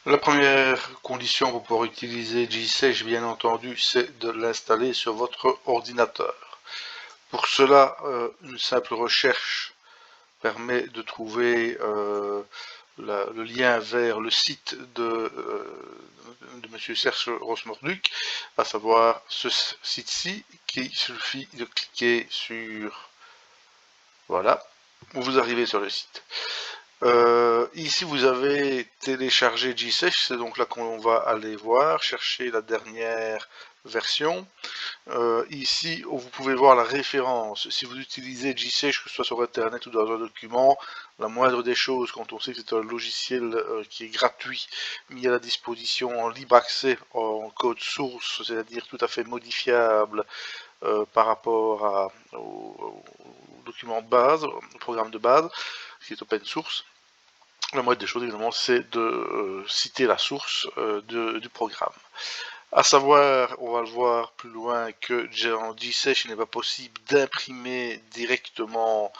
La première condition pour pouvoir utiliser GSesh, bien entendu, c'est de l'installer sur votre ordinateur. Pour cela, une simple recherche permet de trouver le lien vers le site de M. Serge Rosmorduc, à savoir ce site-ci, qu'il suffit de cliquer sur, voilà, vous arrivez sur le site. Ici, vous avez téléchargé GSesh, c'est donc là qu'on va aller voir, chercher la dernière version. Ici, vous pouvez voir la référence. Si vous utilisez GSesh, que ce soit sur Internet ou dans un document, la moindre des choses, quand on sait que c'est un logiciel qui est gratuit, mis à la disposition en libre accès, en code source, c'est-à-dire tout à fait modifiable par rapport au document de base, au programme de base, qui est open source. La moindre des choses, évidemment, c'est de citer la source du programme. À savoir, on va le voir plus loin, que en GSesh, il n'est pas possible d'imprimer directement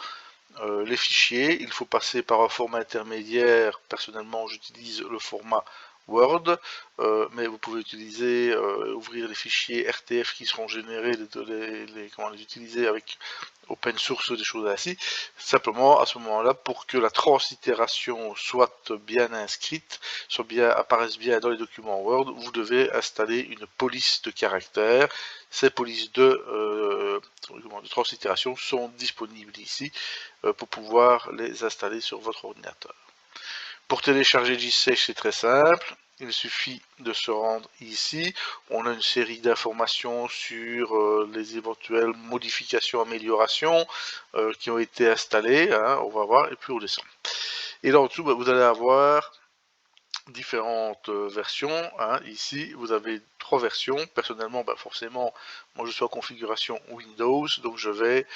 les fichiers. Il faut passer par un format intermédiaire. Personnellement, j'utilise le format Word, mais vous pouvez utiliser, ouvrir les fichiers RTF qui seront générés, comment les utiliser avec open source, des choses ainsi. Simplement, à ce moment-là, pour que la translittération soit bien inscrite, apparaisse bien dans les documents Word, vous devez installer une police de caractères. Ces polices de translittération sont disponibles ici pour pouvoir les installer sur votre ordinateur. Pour télécharger GSesh, c'est très simple. Il suffit de se rendre ici. On a une série d'informations sur les éventuelles modifications, améliorations qui ont été installées. Hein, on va voir, et puis on descend. Et là en dessous, vous allez avoir différentes versions. Hein. Ici, vous avez 3 versions. Personnellement, forcément, moi je suis en configuration Windows, donc je vais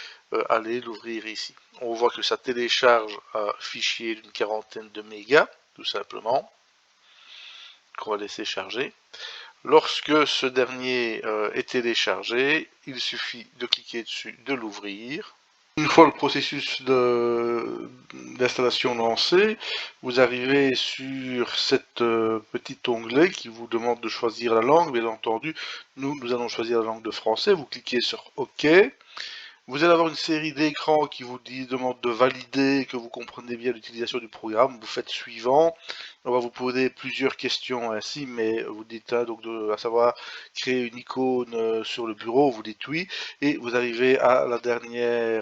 aller l'ouvrir ici. On voit que ça télécharge un fichier d'une quarantaine de mégas, tout simplement, qu'on va laisser charger. Lorsque ce dernier est téléchargé, il suffit de cliquer dessus, de l'ouvrir. Une fois le processus d'installation lancé, vous arrivez sur cet petit onglet qui vous demande de choisir la langue. Bien entendu, nous allons choisir la langue de français. Vous cliquez sur OK. Vous allez avoir une série d'écrans qui vous demande de valider que vous comprenez bien l'utilisation du programme. Vous faites suivant. On va vous poser plusieurs questions ainsi, mais vous dites donc à savoir créer une icône sur le bureau, vous dites oui, et vous arrivez à la dernier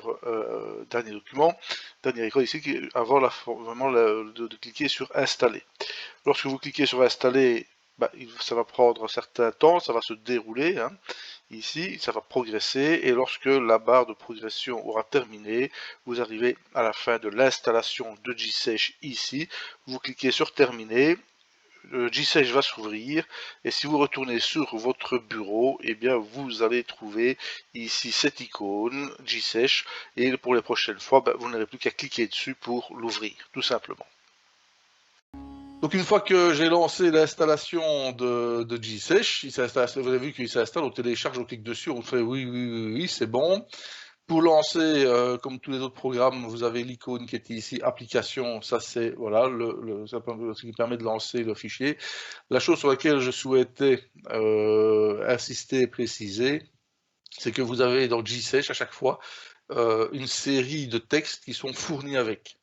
document, dernière icône ici, avant vraiment de cliquer sur installer. Lorsque vous cliquez sur installer, ça va prendre un certain temps, ça va se dérouler. Hein. Ici, ça va progresser et lorsque la barre de progression aura terminé, vous arrivez à la fin de l'installation de GSesh ici. Vous cliquez sur terminer, GSesh va s'ouvrir et si vous retournez sur votre bureau, eh bien vous allez trouver ici cette icône GSesh et pour les prochaines fois, vous n'aurez plus qu'à cliquer dessus pour l'ouvrir, tout simplement. Donc une fois que j'ai lancé l'installation de GSesh, vous avez vu qu'il s'installe, on télécharge, on clique dessus, on fait oui, c'est bon. Pour lancer, comme tous les autres programmes, vous avez l'icône qui est ici, application, ça c'est voilà, ce qui permet de lancer le fichier. La chose sur laquelle je souhaitais insister et préciser, c'est que vous avez dans GSesh à chaque fois une série de textes qui sont fournis avec.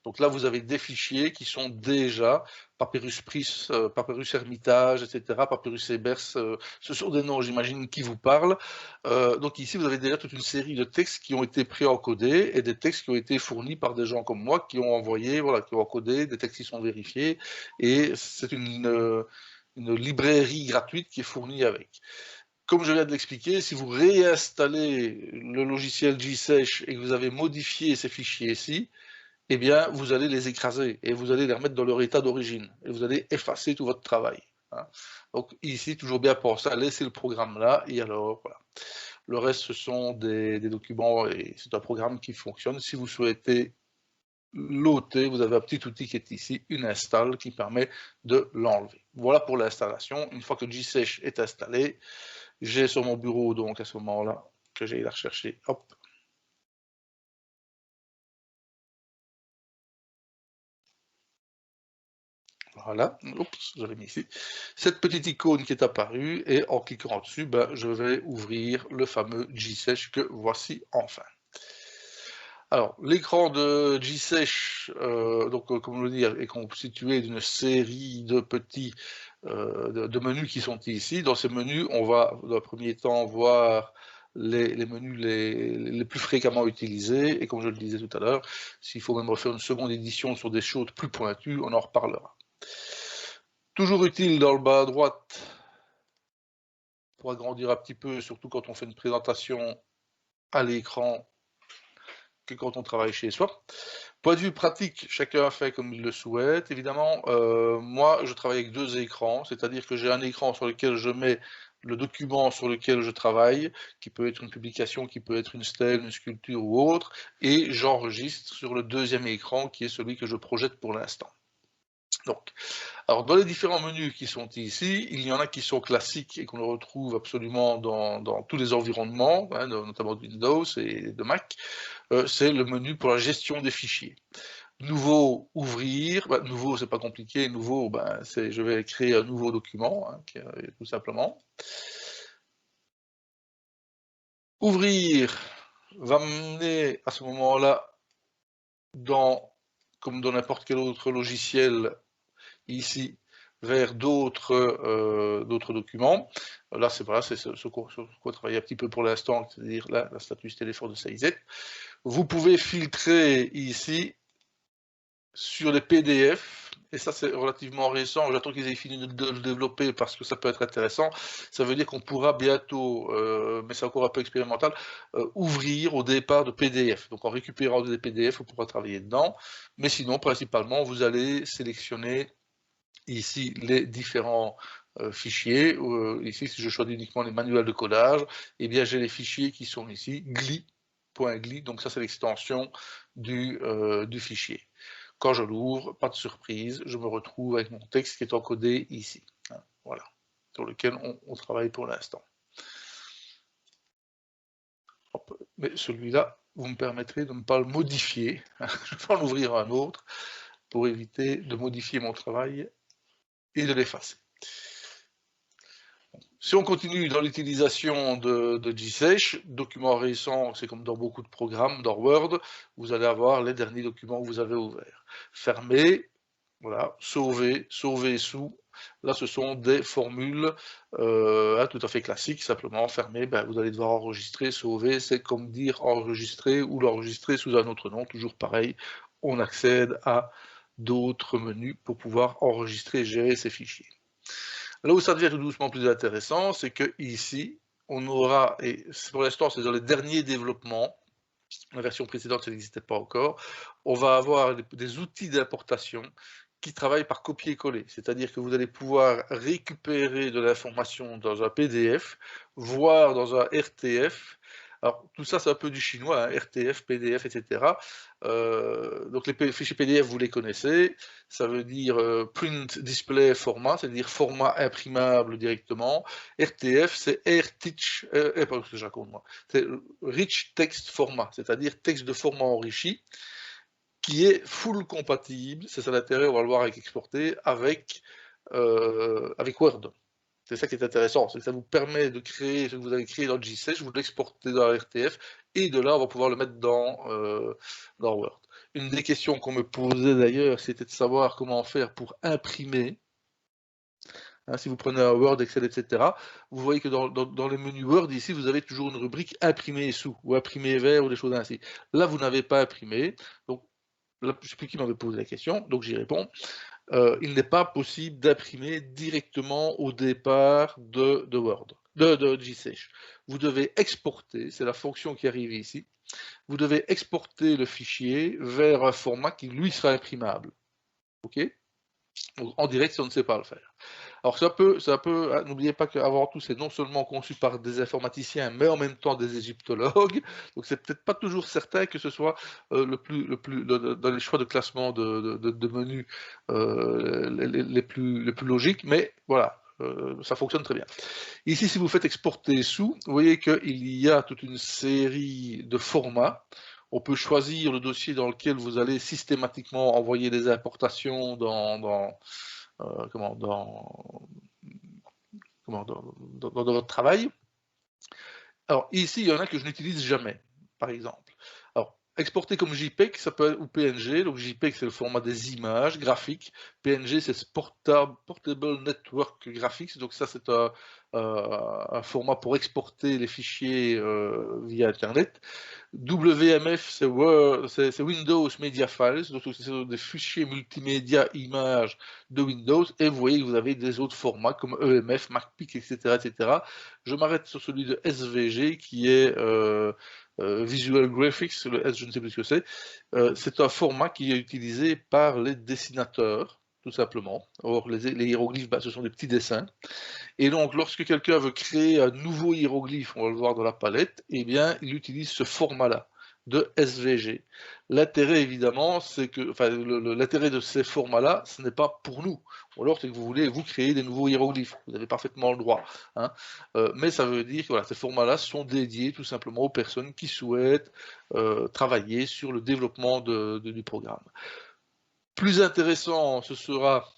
Donc là, vous avez des fichiers qui sont déjà Papyrus Pris, Papyrus Hermitage, etc., Papyrus Ebers, ce sont des noms, j'imagine, qui vous parlent. Donc ici, vous avez déjà toute une série de textes qui ont été préencodés et des textes qui ont été fournis par des gens comme moi qui ont envoyé, voilà, qui ont encodé, des textes qui sont vérifiés, et c'est une librairie gratuite qui est fournie avec. Comme je viens de l'expliquer, si vous réinstallez le logiciel GSesh et que vous avez modifié ces fichiers-ci, eh bien, vous allez les écraser et vous allez les remettre dans leur état d'origine et vous allez effacer tout votre travail. Hein. Donc ici, toujours bien penser à laisser le programme là et alors voilà. Le reste, ce sont des documents et c'est un programme qui fonctionne. Si vous souhaitez l'ôter, vous avez un petit outil qui est ici, une install, qui permet de l'enlever. Voilà pour l'installation. Une fois que GSesh est installé, j'ai sur mon bureau donc à ce moment-là que j'ai la rechercher. Hop. Voilà, oups, j'avais mis ici. Cette petite icône qui est apparue, et en cliquant dessus, ben, je vais ouvrir le fameux G-Sesh que voici enfin. Alors, l'écran de G-Sesh, comme on le dit, est constitué d'une série de petits de menus qui sont ici. Dans ces menus, on va, dans un premier temps, voir les menus les plus fréquemment utilisés. Et comme je le disais tout à l'heure, s'il faut même refaire une seconde édition sur des choses plus pointues, on en reparlera. Toujours utile dans le bas à droite, pour agrandir un petit peu, surtout quand on fait une présentation à l'écran, que quand on travaille chez soi. Point de vue pratique, chacun fait comme il le souhaite. Évidemment, moi, je travaille avec deux écrans, c'est-à-dire que j'ai un écran sur lequel je mets le document sur lequel je travaille, qui peut être une publication, qui peut être une stèle, une sculpture ou autre, et j'enregistre sur le deuxième écran, qui est celui que je projette pour l'instant. Donc, alors dans les différents menus qui sont ici, il y en a qui sont classiques et qu'on retrouve absolument dans tous les environnements, hein, notamment de Windows et de Mac. C'est le menu pour la gestion des fichiers. Nouveau, ouvrir, bah, nouveau c'est pas compliqué, nouveau, bah, je vais créer un nouveau document, hein, tout simplement. Ouvrir va m'amener à ce moment-là, comme dans n'importe quel autre logiciel, ici, vers d'autres documents. Là, c'est voilà, ce qu'on travaille un petit peu pour l'instant, c'est-à-dire la status téléphone de CIZ. Vous pouvez filtrer ici sur les PDF, et ça c'est relativement récent, j'attends qu'ils aient fini de le développer parce que ça peut être intéressant. Ça veut dire qu'on pourra bientôt, mais c'est encore un peu expérimental, ouvrir au départ de PDF. Donc en récupérant des PDF, on pourra travailler dedans, mais sinon principalement vous allez sélectionner ici les différents fichiers. Ici, si je choisis uniquement les manuels de codage, eh bien j'ai les fichiers qui sont ici, gli.gli, donc ça c'est l'extension du fichier. Quand je l'ouvre, pas de surprise, je me retrouve avec mon texte qui est encodé ici. Voilà, sur lequel on travaille pour l'instant. Mais celui-là, vous me permettrez de ne pas le modifier. Je vais en ouvrir un autre pour éviter de modifier mon travail et de l'effacer. Si on continue dans l'utilisation de G-Sesh, document récent, c'est comme dans beaucoup de programmes, dans Word, vous allez avoir les derniers documents que vous avez ouverts. Fermer, voilà, sauver sous, là ce sont des formules tout à fait classiques, simplement fermer, ben, vous allez devoir enregistrer, sauver, c'est comme dire enregistrer ou l'enregistrer sous un autre nom, toujours pareil, on accède à d'autres menus pour pouvoir enregistrer et gérer ces fichiers. Là où ça devient tout doucement plus intéressant, c'est que ici, on aura, et pour l'instant c'est dans les derniers développements, la version précédente ça n'existait pas encore, on va avoir des outils d'importation qui travaillent par copier-coller, c'est-à-dire que vous allez pouvoir récupérer de l'information dans un PDF, voire dans un RTF. Alors tout ça c'est un peu du chinois, hein, RTF, PDF, etc. Donc les fichiers PDF vous les connaissez, ça veut dire Print Display Format, c'est-à-dire format imprimable directement. RTF c'est c'est Rich Text Format, c'est-à-dire texte de format enrichi, qui est full compatible, c'est ça l'intérêt, on va le voir avec exporter, avec Word. C'est ça qui est intéressant, c'est que ça vous permet de créer ce que vous avez créé dans G-Sesh, vous l'exportez dans RTF, et de là on va pouvoir le mettre dans Word. Une des questions qu'on me posait d'ailleurs, c'était de savoir comment faire pour imprimer. Hein, si vous prenez un Word, Excel, etc., vous voyez que dans les menus Word, ici, vous avez toujours une rubrique imprimer sous, ou imprimer vers, ou des choses ainsi. Là, vous n'avez pas imprimé, donc là, je ne sais plus qui m'avait posé la question, donc j'y réponds. Il n'est pas possible d'imprimer directement au départ de Word, de G-Sesh. Vous devez exporter, c'est la fonction qui arrive ici, vous devez exporter le fichier vers un format qui, lui, sera imprimable. OK ? Donc, en direct, si on ne sait pas le faire. Alors ça peut, hein, n'oubliez pas qu'avant tout, c'est non seulement conçu par des informaticiens, mais en même temps des égyptologues. Donc c'est peut-être pas toujours certain que ce soit dans les choix de classement de menus les plus logiques, mais voilà. Ça fonctionne très bien. Ici, si vous faites exporter sous, vous voyez qu'il y a toute une série de formats. On peut choisir le dossier dans lequel vous allez systématiquement envoyer des importations dans dans votre travail. Alors ici, il y en a que je n'utilise jamais, par exemple. Alors, exporter comme JPEG, ça peut être, ou PNG. Donc JPEG, c'est le format des images graphiques. PNG, c'est Portable Network Graphics. Donc ça, c'est un format pour exporter les fichiers via Internet. WMF, c'est Windows Media Files, donc c'est des fichiers multimédia images de Windows, et vous voyez que vous avez des autres formats comme EMF, MacPic, etc., etc. Je m'arrête sur celui de SVG qui est Visual Graphics, le S, je ne sais plus ce que c'est. C'est un format qui est utilisé par les dessinateurs, tout simplement. Or, les hiéroglyphes, ce sont des petits dessins. Et donc, lorsque quelqu'un veut créer un nouveau hiéroglyphe, on va le voir dans la palette, eh bien, il utilise ce format-là de SVG. L'intérêt, évidemment, c'est que, enfin, l'intérêt de ces formats-là, ce n'est pas pour nous. Ou alors, c'est que vous voulez, vous, créer des nouveaux hiéroglyphes. Vous avez parfaitement le droit. Hein. Mais ça veut dire que voilà, ces formats-là sont dédiés tout simplement aux personnes qui souhaitent travailler sur le développement du programme. Plus intéressant, ce sera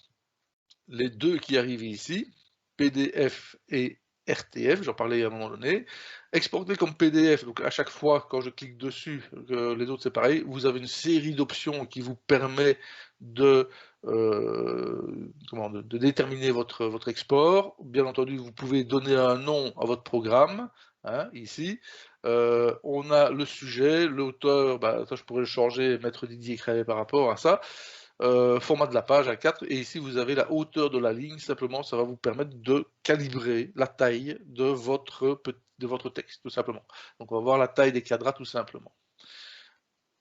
les deux qui arrivent ici, PDF et RTF, j'en parlais à un moment donné. Exporter comme PDF, donc à chaque fois quand je clique dessus, les autres c'est pareil, vous avez une série d'options qui vous permet de déterminer votre export. Bien entendu, vous pouvez donner un nom à votre programme, hein, ici. On a le sujet, l'auteur, ça je pourrais le changer, mettre Didier Créé par rapport à ça. Format de la page A4, et ici vous avez la hauteur de la ligne, simplement ça va vous permettre de calibrer la taille de votre texte, tout simplement. Donc on va voir la taille des quadras tout simplement.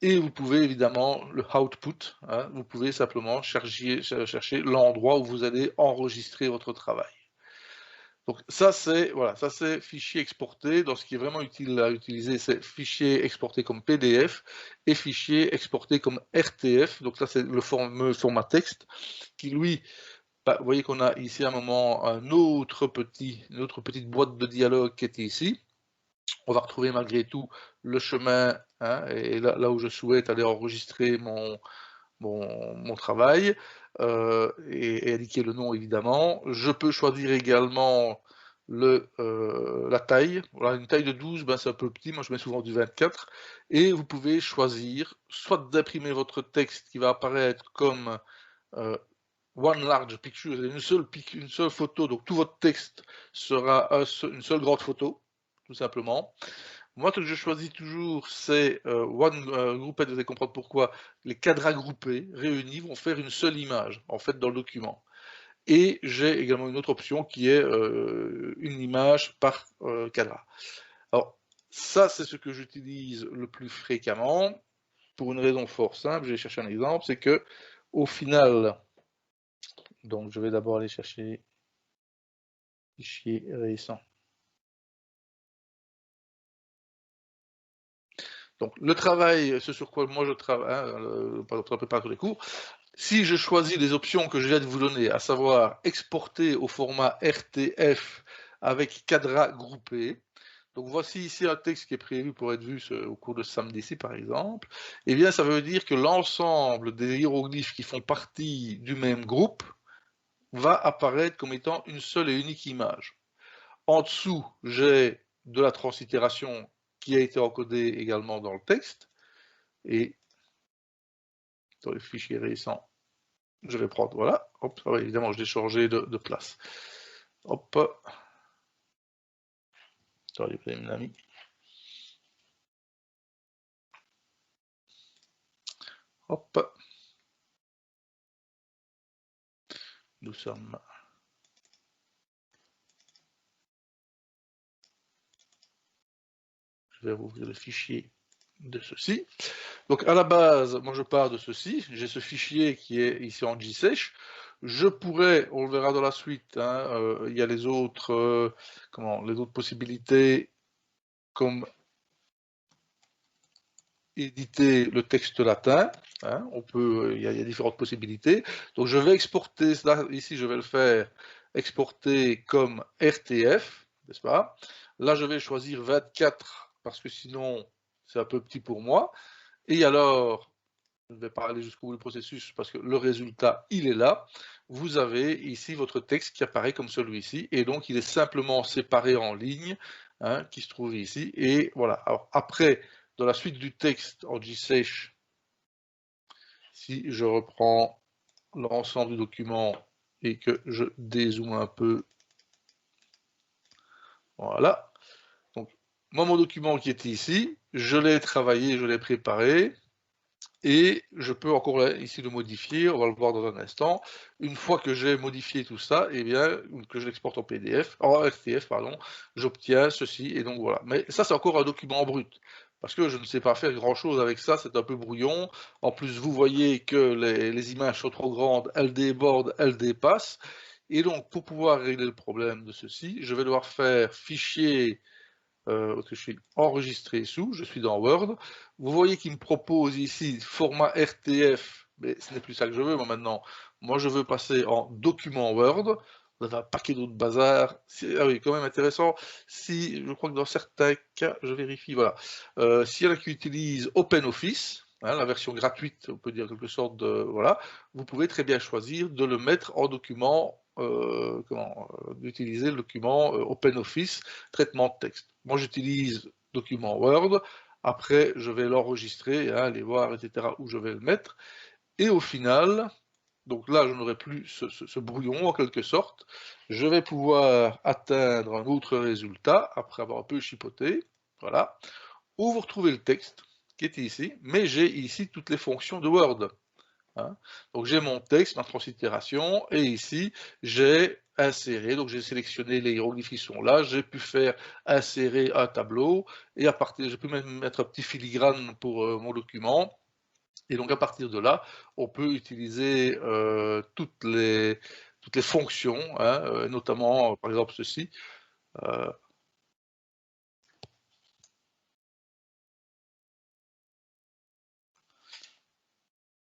Et vous pouvez évidemment le output, hein, vous pouvez simplement chercher l'endroit où vous allez enregistrer votre travail. Donc ça c'est voilà, ça c'est fichier exporté. Dans ce qui est vraiment utile à utiliser, c'est fichier exporté comme PDF et fichier exporté comme RTF. Donc ça c'est le fameux format texte qui lui, vous voyez qu'on a ici à un moment une autre petite boîte de dialogue qui est ici. On va retrouver malgré tout le chemin, hein, et là où je souhaite aller enregistrer mon travail et indiquer le nom évidemment. Je peux choisir également la taille. Voilà, une taille de 12, c'est un peu petit, moi je mets souvent du 24. Et vous pouvez choisir soit d'imprimer votre texte qui va apparaître comme one large picture, une seule photo, donc tout votre texte sera une seule grande photo, tout simplement. Moi, ce que je choisis toujours, c'est One Grouped, vous allez comprendre pourquoi. Les cadres groupés, réunis, vont faire une seule image, en fait, dans le document. Et j'ai également une autre option qui est une image par cadre. Alors, ça, c'est ce que j'utilise le plus fréquemment, pour une raison fort simple. Je vais chercher un exemple, c'est que, au final, donc je vais d'abord aller chercher fichier récent. Donc, le travail, ce sur quoi moi je travaille, hein, pas tous les cours, si je choisis les options que je viens de vous donner, à savoir exporter au format RTF avec cadre groupé, donc voici ici un texte qui est prévu pour être vu au cours de ce samedi-ci par exemple, eh bien ça veut dire que l'ensemble des hiéroglyphes qui font partie du même groupe va apparaître comme étant une seule et unique image. En dessous, j'ai de la translittération qui a été encodée également dans le texte, et dans les fichiers récents, je vais prendre, voilà, hop, évidemment je l'ai changé de place. Hop, attendez, mon ami. Hop, nous sommes. Je vais rouvrir le fichier de ceci. Donc à la base, moi je pars de ceci, j'ai ce fichier qui est ici en JSesh. Je pourrais, on le verra dans la suite, hein, il y a les autres possibilités comme éditer le texte latin, hein, il y a différentes possibilités. Donc je vais exporter cela, ici je vais le faire exporter comme RTF, n'est-ce pas? Là je vais choisir 24 parce que sinon c'est un peu petit pour moi. Et alors je ne vais pas aller jusqu'au bout du processus parce que le résultat, il est là. Vous avez ici votre texte qui apparaît comme celui-ci, et donc il est simplement séparé en lignes, hein, qui se trouve ici, et voilà. Alors après, dans la suite du texte en GSesh, si je reprends l'ensemble du document et que je dézoome un peu, voilà. Donc, moi, mon document qui est ici, je l'ai travaillé, je l'ai préparé, et je peux encore ici le modifier, on va le voir dans un instant. Une fois que j'ai modifié tout ça, et bien, que je l'exporte en PDF, en RTF, pardon, j'obtiens ceci, et donc voilà. Mais ça, c'est encore un document brut, parce que je ne sais pas faire grand-chose avec ça, c'est un peu brouillon. En plus, vous voyez que les images sont trop grandes, elles débordent, elles dépassent, et donc, pour pouvoir régler le problème de ceci, je vais devoir faire fichier que je suis enregistré sous, je suis dans Word. Vous voyez qu'il me propose ici format RTF, mais ce n'est plus ça que je veux moi maintenant. Moi je veux passer en document Word. Vous avez un paquet d'autres bazar. Ah oui, quand même intéressant. Si, je crois que dans certains cas, je vérifie, voilà. S'il y en a qui utilisent OpenOffice, hein, la version gratuite, on peut dire quelque sorte de, voilà, vous pouvez très bien choisir de le mettre en document, d'utiliser le document OpenOffice traitement de texte. Moi, j'utilise document Word. Après, je vais l'enregistrer, hein, aller voir, etc., où je vais le mettre. Et au final, donc là, je n'aurai plus ce brouillon, en quelque sorte. Je vais pouvoir atteindre un autre résultat, après avoir un peu chipoté. Voilà. Où vous retrouvez le texte, qui est ici, mais j'ai ici toutes les fonctions de Word. Hein. Donc j'ai mon texte, ma translittération, et ici j'ai inséré, donc j'ai sélectionné les hiéroglyphes qui sont là, j'ai pu faire insérer un tableau, et à partir, j'ai pu même mettre un petit filigrane pour mon document, et donc à partir de là, on peut utiliser toutes les fonctions, hein, notamment par exemple ceci.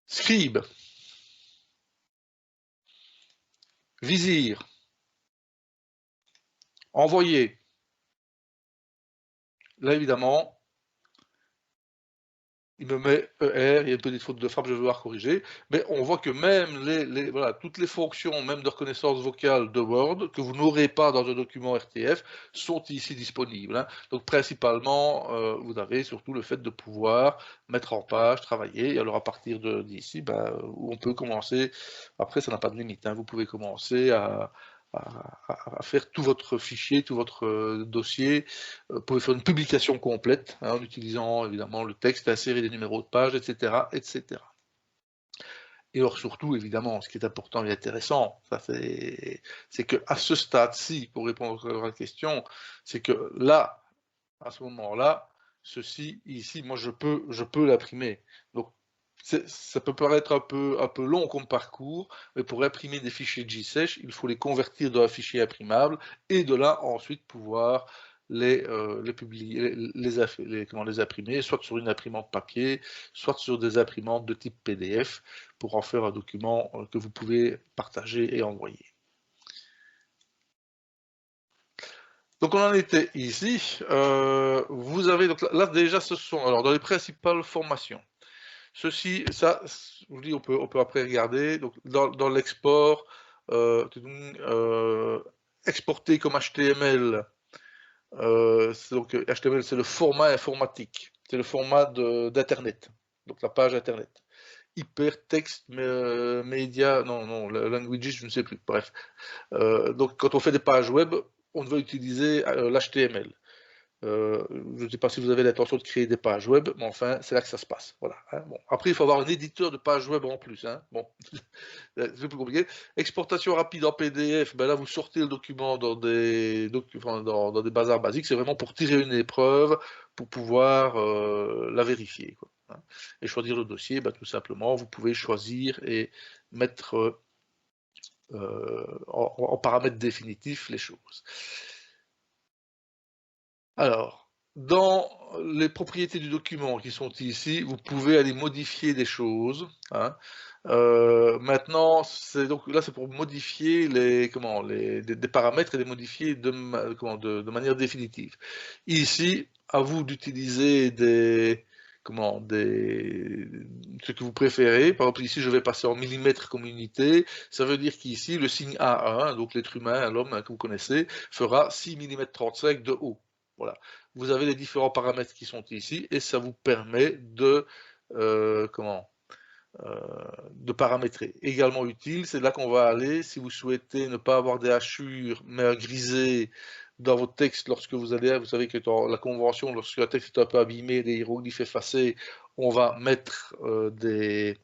Scribe, Visir, Envoyer. Là évidemment, il me met ER, il y a une petite faute de frappe, je vais devoir corriger, mais on voit que même voilà, toutes les fonctions, même de reconnaissance vocale de Word, que vous n'aurez pas dans un document RTF, sont ici disponibles. Hein. Donc principalement, vous avez surtout le fait de pouvoir mettre en page, travailler, et alors à partir d'ici, ben, on peut commencer, après ça n'a pas de limite, hein, vous pouvez commencer à faire tout votre fichier, tout votre dossier. Vous pouvez faire une publication complète, hein, en utilisant évidemment le texte, insérer des numéros de page, etc., etc. Et alors surtout, évidemment, ce qui est important et intéressant, c'est qu'à ce stade-ci, pour répondre à la question, c'est que là, à ce moment-là, ceci ici, moi je peux l'imprimer. Donc ça peut paraître un peu long comme parcours, mais pour imprimer des fichiers GSesh, il faut les convertir dans un fichier imprimable et de là ensuite pouvoir les publier, les imprimer, soit sur une imprimante papier, soit sur des imprimantes de type PDF pour en faire un document que vous pouvez partager et envoyer. Donc on en était ici. Vous avez donc là déjà ce sont alors dans les principales formations. Ceci, ça, je vous dis, on peut après regarder. Donc dans l'export, exporter comme HTML. Donc HTML, c'est le format informatique, c'est le format d'internet, donc la page internet. Hypertexte, média, non, languages, je ne sais plus. Bref. Donc quand on fait des pages web, on doit utiliser l'HTML. Je ne sais pas si vous avez l'intention de créer des pages web, mais enfin, c'est là que ça se passe. Voilà, hein. Bon. Après, il faut avoir un éditeur de pages web en plus. Hein. Bon, c'est plus compliqué. Exportation rapide en PDF, ben là, vous sortez le document dans dans des bazars basiques. C'est vraiment pour tirer une épreuve, pour pouvoir la vérifier. Quoi, hein. Et choisir le dossier, ben, tout simplement, vous pouvez choisir et mettre en paramètres définitifs les choses. Alors, dans les propriétés du document qui sont ici, vous pouvez aller modifier des choses. Hein. Maintenant, donc là, c'est pour modifier des paramètres et les modifier de manière définitive. Ici, à vous d'utiliser ce que vous préférez. Par exemple, ici, je vais passer en millimètres comme unité. Ça veut dire qu'ici, le signe A1, donc l'être humain, l'homme que vous connaissez, fera 6 mm 35 de haut. Voilà. Vous avez les différents paramètres qui sont ici et ça vous permet de de paramétrer. Également utile, c'est là qu'on va aller si vous souhaitez ne pas avoir des hachures mais un grisé dans votre texte lorsque vous allez, vous savez que dans la convention, lorsque le texte est un peu abîmé, des hiéroglyphes effacés, on va mettre des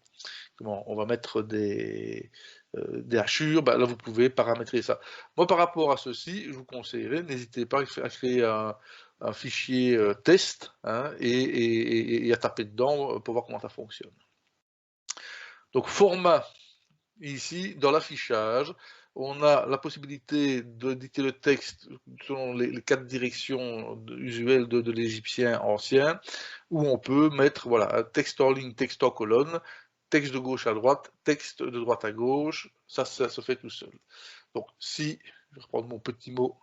hachures, ben là vous pouvez paramétrer ça. Moi par rapport à ceci, je vous conseillerais, n'hésitez pas à créer un fichier test hein, et à taper dedans pour voir comment ça fonctionne. Donc format, ici dans l'affichage, on a la possibilité d'éditer le texte selon les 4 directions usuelles de l'égyptien ancien, où on peut mettre voilà, un texte en ligne, texte en colonne, texte de gauche à droite, texte de droite à gauche, ça se fait tout seul. Donc si, je vais reprendre mon petit mot,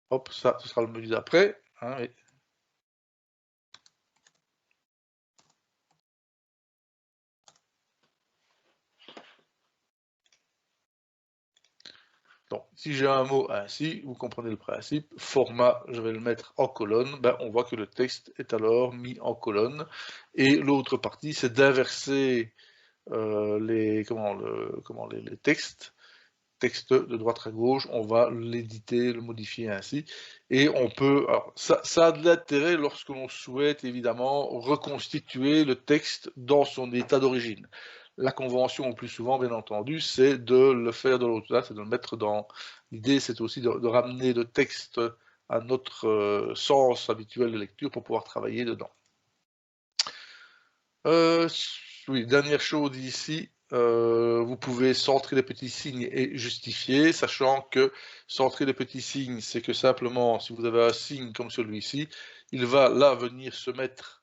hop, ça ce sera le menu d'après, hein, donc, si j'ai un mot ainsi, vous comprenez le principe, format, je vais le mettre en colonne, ben, on voit que le texte est alors mis en colonne. Et l'autre partie, c'est d'inverser les textes, texte de droite à gauche, on va l'éditer, le modifier ainsi. Et on peut, alors ça a de l'intérêt lorsque l'on souhaite évidemment reconstituer le texte dans son état d'origine. La convention, le plus souvent, bien entendu, c'est de le faire de l'autre, c'est de le mettre dans... L'idée, c'est aussi de ramener le texte à notre sens habituel de lecture pour pouvoir travailler dedans. Oui, dernière chose ici, vous pouvez centrer les petits signes et justifier, sachant que centrer les petits signes, c'est que simplement, si vous avez un signe comme celui-ci, il va là venir se mettre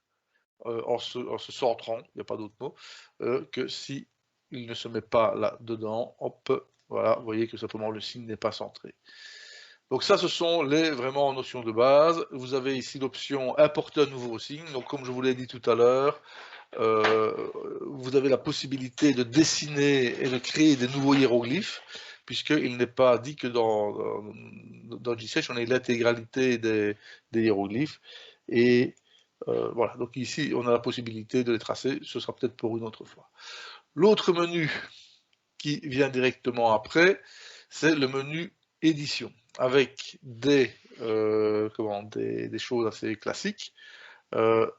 en se centrant, il n'y a pas d'autre mot, que si il ne se met pas là dedans, hop, voilà, vous voyez que simplement le signe n'est pas centré. Donc ça, ce sont les vraiment notions de base. Vous avez ici l'option importer un nouveau signe. Donc comme je vous l'ai dit tout à l'heure, vous avez la possibilité de dessiner et de créer des nouveaux hiéroglyphes, puisqu'il n'est pas dit que dans GSearch, on ait l'intégralité des hiéroglyphes. Et voilà, donc ici, on a la possibilité de les tracer, ce sera peut-être pour une autre fois. L'autre menu qui vient directement après, c'est le menu édition, avec des choses assez classiques.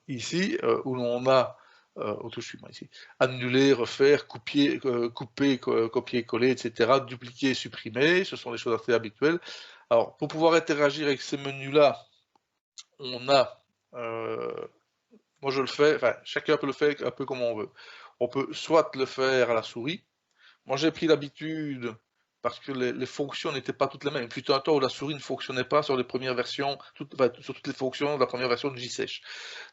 Ici, où l'on a ici, annuler, refaire, couper, copier, coller, etc., dupliquer, supprimer, ce sont des choses assez habituelles. Alors, pour pouvoir interagir avec ces menus-là, on a moi je le fais, enfin chacun peut le faire un peu comme on veut. On peut soit le faire à la souris. Moi j'ai pris l'habitude, parce que les fonctions n'étaient pas toutes les mêmes. Il fut un temps où la souris ne fonctionnait pas sur les premières versions, sur toutes les fonctions de la première version de GSearch.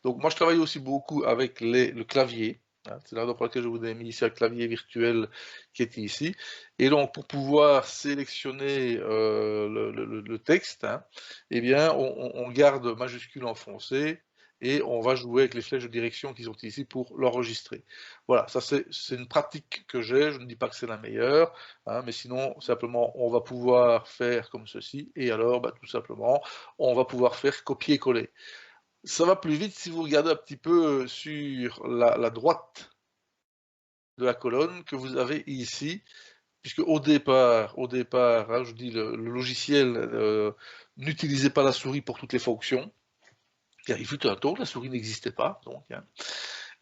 Donc moi je travaille aussi beaucoup avec le clavier. Hein, c'est là pour lequel je vous ai mis ici un clavier virtuel qui est ici. Et donc pour pouvoir sélectionner le texte, hein, eh bien on garde majuscule enfoncé et on va jouer avec les flèches de direction qui sont ici pour l'enregistrer. Voilà, ça c'est une pratique que j'ai, je ne dis pas que c'est la meilleure, hein, mais sinon simplement on va pouvoir faire comme ceci et alors tout simplement on va pouvoir faire copier-coller. Ça va plus vite si vous regardez un petit peu sur la droite de la colonne que vous avez ici, puisque au départ hein, je dis le logiciel n'utilisait pas la souris pour toutes les fonctions. Il fut un temps, la souris n'existait pas, donc. Hein.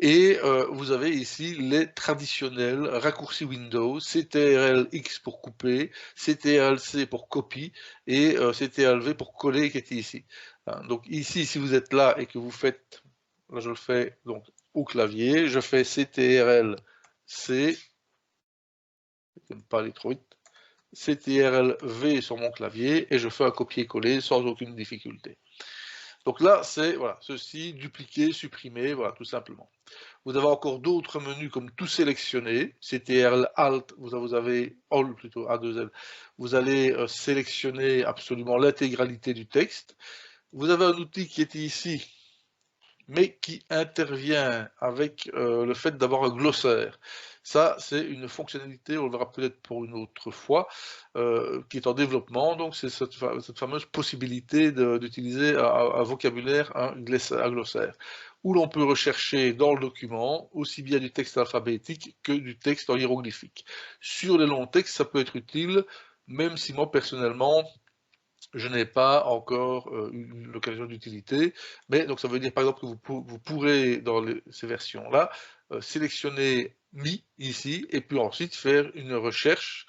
Et vous avez ici les traditionnels raccourcis Windows, CTRL-X pour couper, CTRL-C pour copie et CTRL-V pour coller qui était ici. Hein, donc ici, si vous êtes là et que vous faites, là je le fais donc au clavier, je fais CTRL-C, je ne pas aller trop vite, CTRL-V sur mon clavier et je fais un copier-coller sans aucune difficulté. Donc là, c'est voilà, ceci, dupliquer, supprimer, voilà, tout simplement. Vous avez encore d'autres menus comme tout sélectionner, CTRL Alt, vous avez All plutôt, A2L, vous allez sélectionner absolument l'intégralité du texte. Vous avez un outil qui est ici, mais qui intervient avec le fait d'avoir un glossaire. Ça, c'est une fonctionnalité, on le verra peut-être pour une autre fois, qui est en développement. Donc, c'est cette fameuse possibilité d'utiliser un vocabulaire, un glossaire, où l'on peut rechercher dans le document aussi bien du texte alphabétique que du texte en hiéroglyphique. Sur les longs textes, ça peut être utile, même si moi, personnellement, je n'ai pas encore eu l'occasion d'utilité, mais donc ça veut dire par exemple que vous pourrez dans ces versions-là sélectionner mi ici et puis ensuite faire une recherche,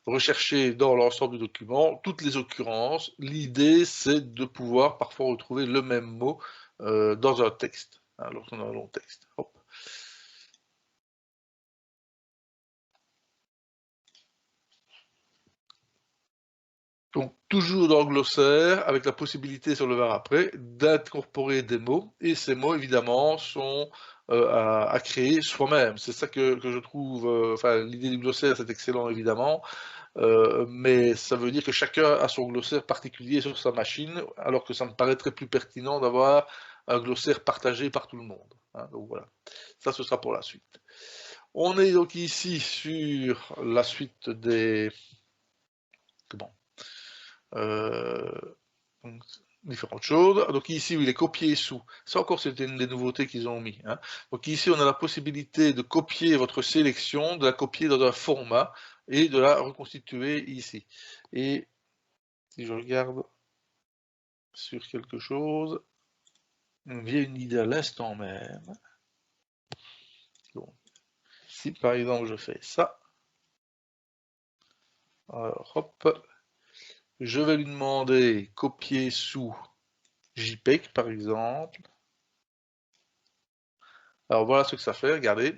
rechercher dans l'ensemble du document toutes les occurrences. L'idée c'est de pouvoir parfois retrouver le même mot dans un texte, hein, lorsqu'on a un long texte. Hop. Donc, toujours dans le glossaire, avec la possibilité, sur le var après, d'incorporer des mots, et ces mots, évidemment, sont à créer soi-même. C'est ça que je trouve, enfin, l'idée du glossaire, c'est excellent, évidemment, mais ça veut dire que chacun a son glossaire particulier sur sa machine, alors que ça me paraîtrait plus pertinent d'avoir un glossaire partagé par tout le monde. Hein, donc voilà, ça ce sera pour la suite. On est donc ici sur la suite des... Comment donc, différentes choses. Donc ici, il est copié sous. Ça encore, c'était une des nouveautés qu'ils ont mis. Hein. Donc ici, on a la possibilité de copier votre sélection, de la copier dans un format et de la reconstituer ici. Et si je regarde sur quelque chose, il me vient une idée à l'instant même. Donc, si par exemple je fais ça, alors hop, je vais lui demander copier sous JPEG par exemple. Alors voilà ce que ça fait, regardez.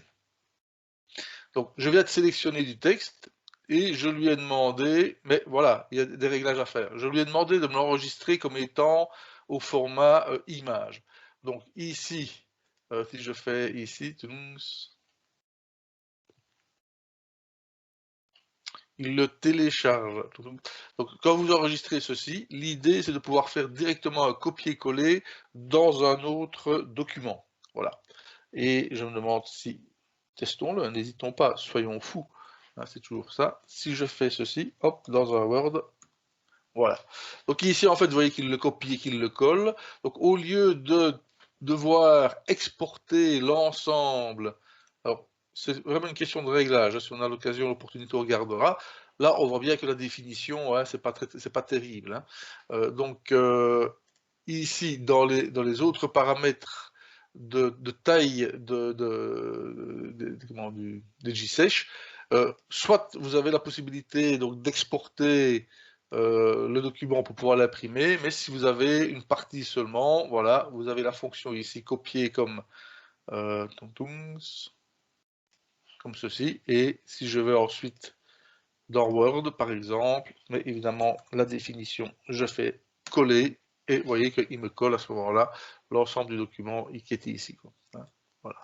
Donc je viens de sélectionner du texte et je lui ai demandé, mais voilà, il y a des réglages à faire. Je lui ai demandé de me l'enregistrer comme étant au format image. Donc ici, si je fais ici, il le télécharge. Donc quand vous enregistrez ceci, l'idée c'est de pouvoir faire directement un copier-coller dans un autre document. Voilà. Et je me demande si, testons-le, n'hésitons pas, soyons fous. Hein, c'est toujours ça. Si je fais ceci, hop, dans un Word, voilà. Donc ici, en fait, vous voyez qu'il le copie et qu'il le colle. Donc au lieu de devoir exporter l'ensemble, alors c'est vraiment une question de réglage. Hein, si on a l'occasion, l'opportunité, on regardera. Là, on voit bien que la définition, hein, c'est pas terrible. Hein. Donc ici, dans les autres paramètres de taille des GSesh, soit vous avez la possibilité donc d'exporter le document pour pouvoir l'imprimer, mais si vous avez une partie seulement, voilà, vous avez la fonction ici copier comme comme ceci, et si je veux ensuite dans Word par exemple, mais évidemment la définition, je fais coller, et vous voyez qu'il me colle à ce moment-là l'ensemble du document qui était ici. Quoi. Hein, voilà.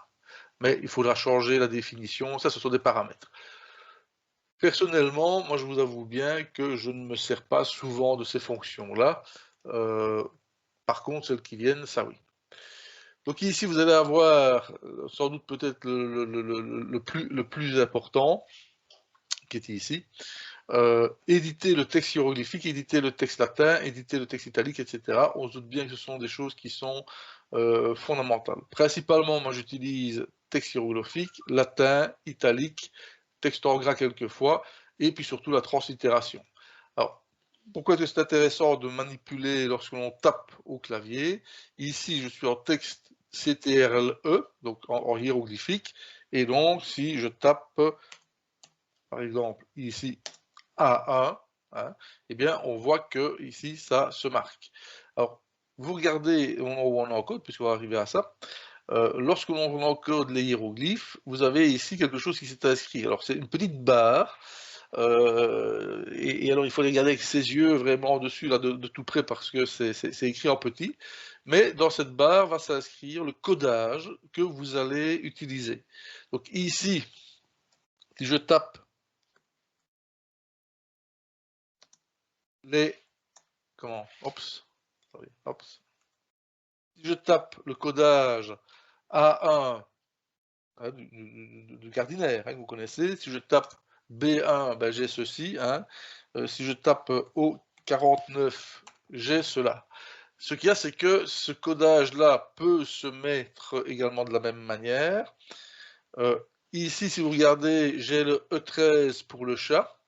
Mais il faudra changer la définition, ça ce sont des paramètres. Personnellement, moi je vous avoue bien que je ne me sers pas souvent de ces fonctions-là. Par contre, celles qui viennent, ça oui. Donc ici, vous allez avoir sans doute peut-être le plus important, qui est ici. Éditer le texte hiéroglyphique, éditer le texte latin, éditer le texte italique, etc. On se doute bien que ce sont des choses qui sont fondamentales. Principalement, moi j'utilise texte hiéroglyphique, latin, italique, texte en gras quelquefois, et puis surtout la translittération. Alors, pourquoi est-ce que c'est intéressant de manipuler lorsque l'on tape au clavier? Ici, je suis en texte CTRL-E, donc en hiéroglyphique, et donc si je tape, par exemple, ici, A1, hein, eh bien, on voit que ici, ça se marque. Alors, vous regardez au moment où on encode, puisqu'on va arriver à ça, lorsque l'on encode les hiéroglyphes, vous avez ici quelque chose qui s'est inscrit. Alors, c'est une petite barre, et alors il faut les regarder avec ses yeux vraiment dessus, là, de tout près, parce que c'est écrit en petit. Mais dans cette barre va s'inscrire le codage que vous allez utiliser. Donc ici, si je tape les... Comment? Oups. Sorry, oups. Si je tape le codage A1 hein, du Gardiner, hein, que vous connaissez, si je tape B1, ben, j'ai ceci. Hein. Si je tape O49, j'ai cela. Ce qu'il y a, c'est que ce codage-là peut se mettre également de la même manière. Ici, si vous regardez, j'ai le E13 pour le chat.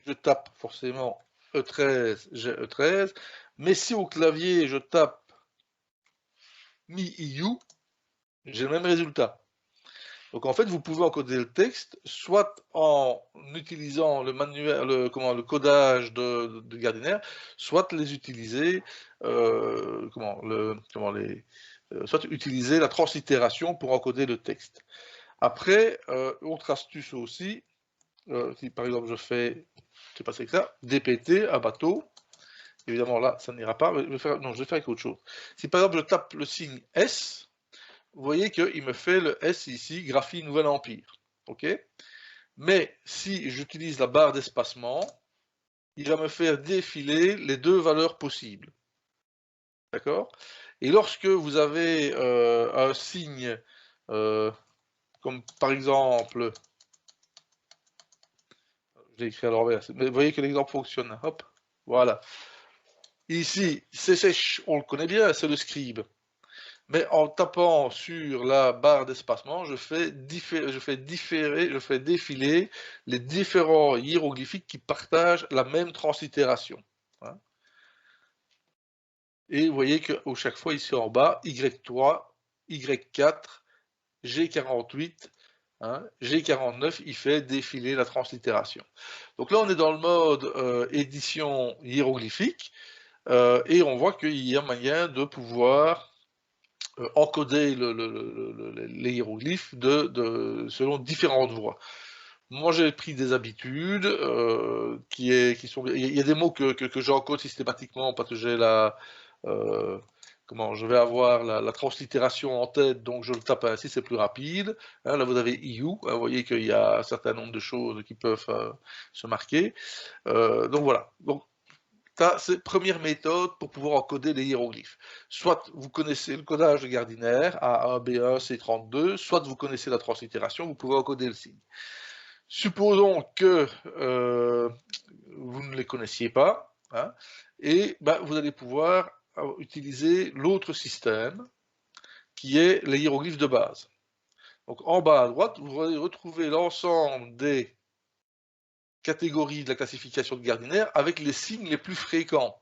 Je tape forcément E13, j'ai E13. Mais si au clavier, je tape MIIU, j'ai le même résultat. Donc en fait, vous pouvez encoder le texte soit en utilisant le manuel, le codage de Gardiner, soit les utiliser, soit utiliser la translittération pour encoder le texte. Après, autre astuce aussi, si par exemple je fais, je sais pas c'est que ça, DPT à bateau, évidemment là ça n'ira pas, mais je vais faire avec autre chose. Si par exemple je tape le signe S, vous voyez qu'il me fait le S ici, Graphie Nouvel Empire. Ok. Mais si j'utilise la barre d'espacement, il va me faire défiler les deux valeurs possibles. D'accord. Et lorsque vous avez un signe, comme par exemple, je l'ai écrit à l'envers, mais vous voyez que l'exemple fonctionne. Hop, voilà. Ici, CSH, on le connaît bien, c'est le scribe. Mais en tapant sur la barre d'espacement, je fais défiler les différents hiéroglyphiques qui partagent la même translittération. Hein. Et vous voyez que chaque fois ici en bas, Y3, Y4, G48, hein, G49, il fait défiler la translittération. Donc là, on est dans le mode édition hiéroglyphique et on voit qu'il y a moyen de pouvoir encoder les hiéroglyphes selon différentes voies. Moi, j'ai pris des habitudes qui sont. Il y a des mots que j'encode systématiquement parce que j'ai je vais avoir la translittération en tête, donc je le tape ainsi, c'est plus rapide. Hein, là, vous avez EU, hein, vous voyez qu'il y a un certain nombre de choses qui peuvent se marquer. Donc voilà. Donc, c'est la première méthode pour pouvoir encoder les hiéroglyphes. Soit vous connaissez le codage de Gardiner, A1, B1, C32, soit vous connaissez la translittération, vous pouvez encoder le signe. Supposons que vous ne les connaissiez pas, hein, et vous allez pouvoir utiliser l'autre système, qui est les hiéroglyphes de base. Donc en bas à droite, vous allez retrouver l'ensemble des catégories de la classification de Gardiner avec les signes les plus fréquents.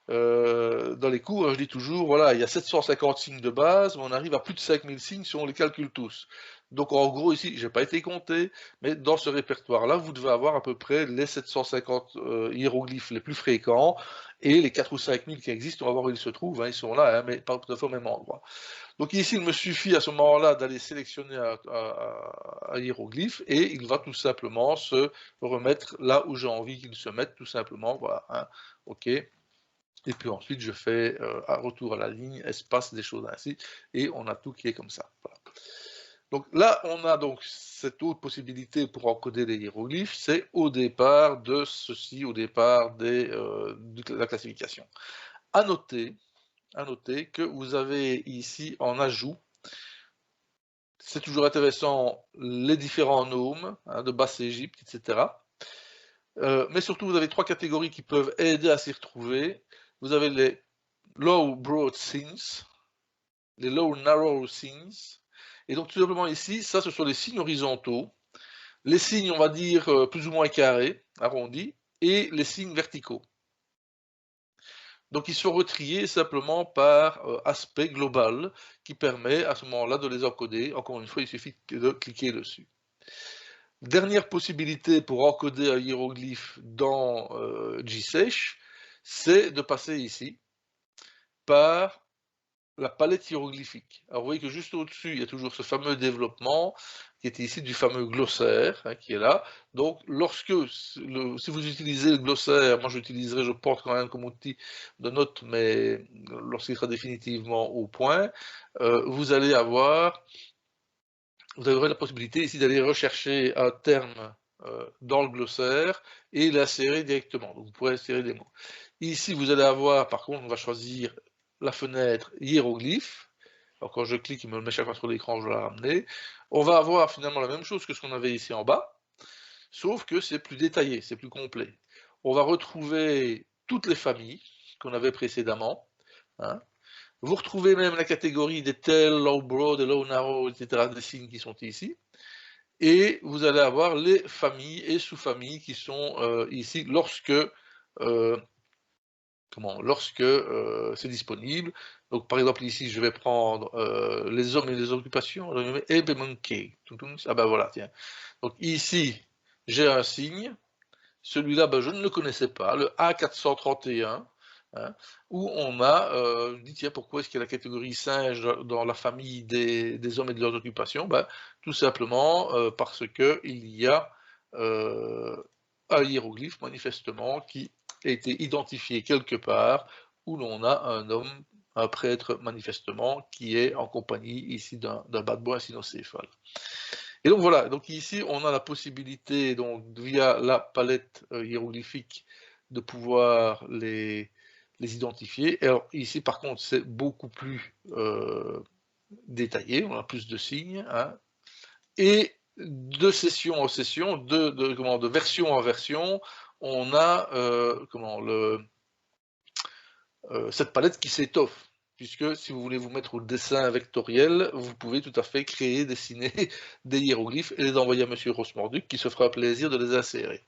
Dans les cours, je dis toujours, voilà, il y a 750 signes de base, mais on arrive à plus de 5000 signes si on les calcule tous. Donc en gros ici, j'ai pas été compté, mais dans ce répertoire-là, vous devez avoir à peu près les 750 hiéroglyphes les plus fréquents, et les 4 ou 5000 qui existent, on va voir où ils se trouvent, hein, ils sont là, hein, mais pas tout à fait au même endroit. Donc ici, il me suffit à ce moment-là d'aller sélectionner un hiéroglyphe, et il va tout simplement se remettre là où j'ai envie qu'il se mette, tout simplement, voilà, hein, ok. Et puis ensuite, je fais un retour à la ligne, espace, des choses ainsi, et on a tout qui est comme ça. Voilà. Donc là, on a donc cette autre possibilité pour encoder les hiéroglyphes, c'est au départ de ceci, au départ de la classification. À noter que vous avez ici en ajout, c'est toujours intéressant, les différents noms hein, de Basse-Égypte, etc. Mais surtout, vous avez trois catégories qui peuvent aider à s'y retrouver. Vous avez les low broad signs, les low narrow signs. Et donc tout simplement ici, ça ce sont les signes horizontaux, les signes on va dire plus ou moins carrés, arrondis, et les signes verticaux. Donc ils sont retriés simplement par aspect global qui permet à ce moment-là de les encoder. Encore une fois, il suffit de cliquer dessus. Dernière possibilité pour encoder un hiéroglyphe dans GSesh, c'est de passer ici par la palette hiéroglyphique. Alors vous voyez que juste au-dessus, il y a toujours ce fameux développement qui est ici du fameux glossaire hein, qui est là. Donc si vous utilisez le glossaire, moi j'utiliserai, je pense quand même comme outil de note, mais lorsqu'il sera définitivement au point, vous aurez la possibilité ici d'aller rechercher un terme dans le glossaire et l'insérer directement. Donc vous pourrez insérer des mots. Ici, vous allez avoir, par contre, on va choisir la fenêtre hiéroglyphe. Alors quand je clique, il me le met chaque fois sur l'écran, je dois la ramener. On va avoir finalement la même chose que ce qu'on avait ici en bas, sauf que c'est plus détaillé, c'est plus complet. On va retrouver toutes les familles qu'on avait précédemment, hein. Vous retrouvez même la catégorie des tail, low broad, low narrow, etc., des signes qui sont ici. Et vous allez avoir les familles et sous-familles qui sont ici lorsque c'est disponible. Donc par exemple ici je vais prendre les hommes et les occupations, je vais mettre Ebemonkey. Ah ben voilà, tiens. Donc ici j'ai un signe, celui-là ben, je ne le connaissais pas, le A431, hein, où on a dit tiens pourquoi est-ce qu'il y a la catégorie singe dans la famille des hommes et de leurs occupations, ben, tout simplement parce que il y a un hiéroglyphe manifestement qui a été identifié quelque part où l'on a un homme, un prêtre manifestement qui est en compagnie ici d'un bad boy cynocéphale. Et donc voilà, donc ici on a la possibilité, donc via la palette hiéroglyphique, de pouvoir les identifier. Et alors ici par contre c'est beaucoup plus détaillé, on a plus de signes, hein. Et de session en session, de version en version, on a cette palette qui s'étoffe. Puisque si vous voulez vous mettre au dessin vectoriel, vous pouvez tout à fait créer, dessiner des hiéroglyphes et les envoyer à Monsieur Rosmorduc qui se fera plaisir de les insérer.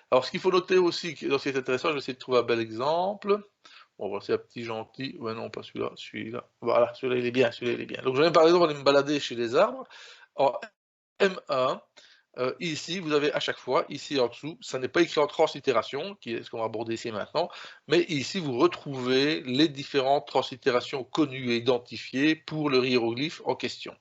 Alors ce qu'il faut noter aussi, ce qui est intéressant, je vais essayer de trouver un bel exemple. Bon, voici un petit gentil. Ouais, non, pas celui-là, celui-là. Voilà, celui-là il est bien, celui-là il est bien. Donc je vais par exemple aller me balader chez les arbres. En M1, ici, vous avez à chaque fois, ici en dessous, ça n'est pas écrit en translittération, qui est ce qu'on va aborder ici maintenant, mais ici, vous retrouvez les différentes translittérations connues et identifiées pour le hiéroglyphe en question.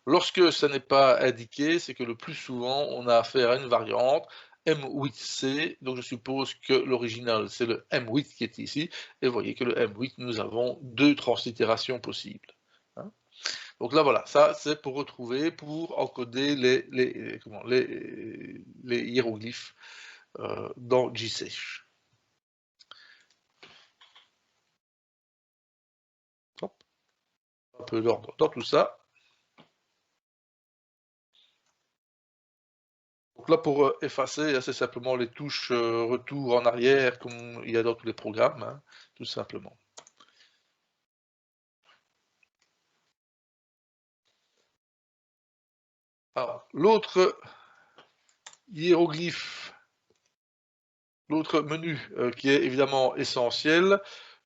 Lorsque ça n'est pas indiqué, c'est que le plus souvent, on a affaire à une variante M8C, donc je suppose que l'original, c'est le M8 qui est ici, et vous voyez que le M8, nous avons deux translittérations possibles. Hein. Donc là, voilà, ça c'est pour retrouver, pour encoder les hiéroglyphes dans GSesh. Un peu d'ordre dans tout ça. Donc là, pour effacer, c'est simplement les touches retour en arrière, comme il y a dans tous les programmes, hein, tout simplement. Alors, l'autre hiéroglyphe, l'autre menu qui est évidemment essentiel,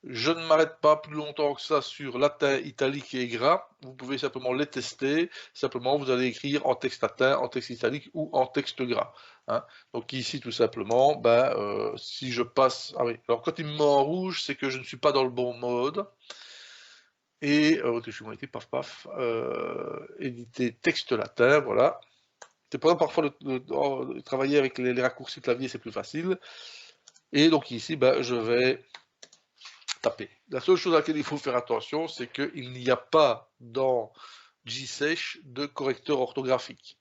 je ne m'arrête pas plus longtemps que ça sur latin, italique et gras. Vous pouvez simplement les tester. Simplement, vous allez écrire en texte latin, en texte italique ou en texte gras. Hein. Donc ici, tout simplement, ben, si je passe... Ah oui, alors quand il me met en rouge, c'est que je ne suis pas dans le bon mode. Et, paf, paf, éditer texte latin, voilà. C'est pour ça parfois de travailler avec les raccourcis clavier, c'est plus facile. Et donc ici, ben, je vais taper. La seule chose à laquelle il faut faire attention, c'est qu'il n'y a pas dans GSesh de correcteur orthographique.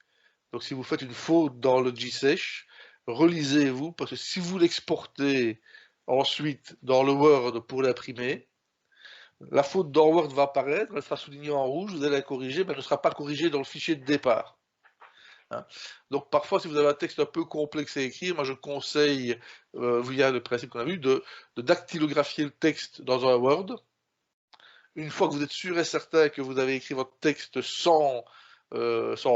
Donc si vous faites une faute dans le GSesh, relisez-vous, parce que si vous l'exportez ensuite dans le Word pour l'imprimer, la faute dans Word va apparaître, elle sera soulignée en rouge, vous allez la corriger, mais elle ne sera pas corrigée dans le fichier de départ. Hein. Donc parfois, si vous avez un texte un peu complexe à écrire, moi je conseille, via le principe qu'on a vu, de dactylographier le texte dans un Word. Une fois que vous êtes sûr et certain que vous avez écrit votre texte sans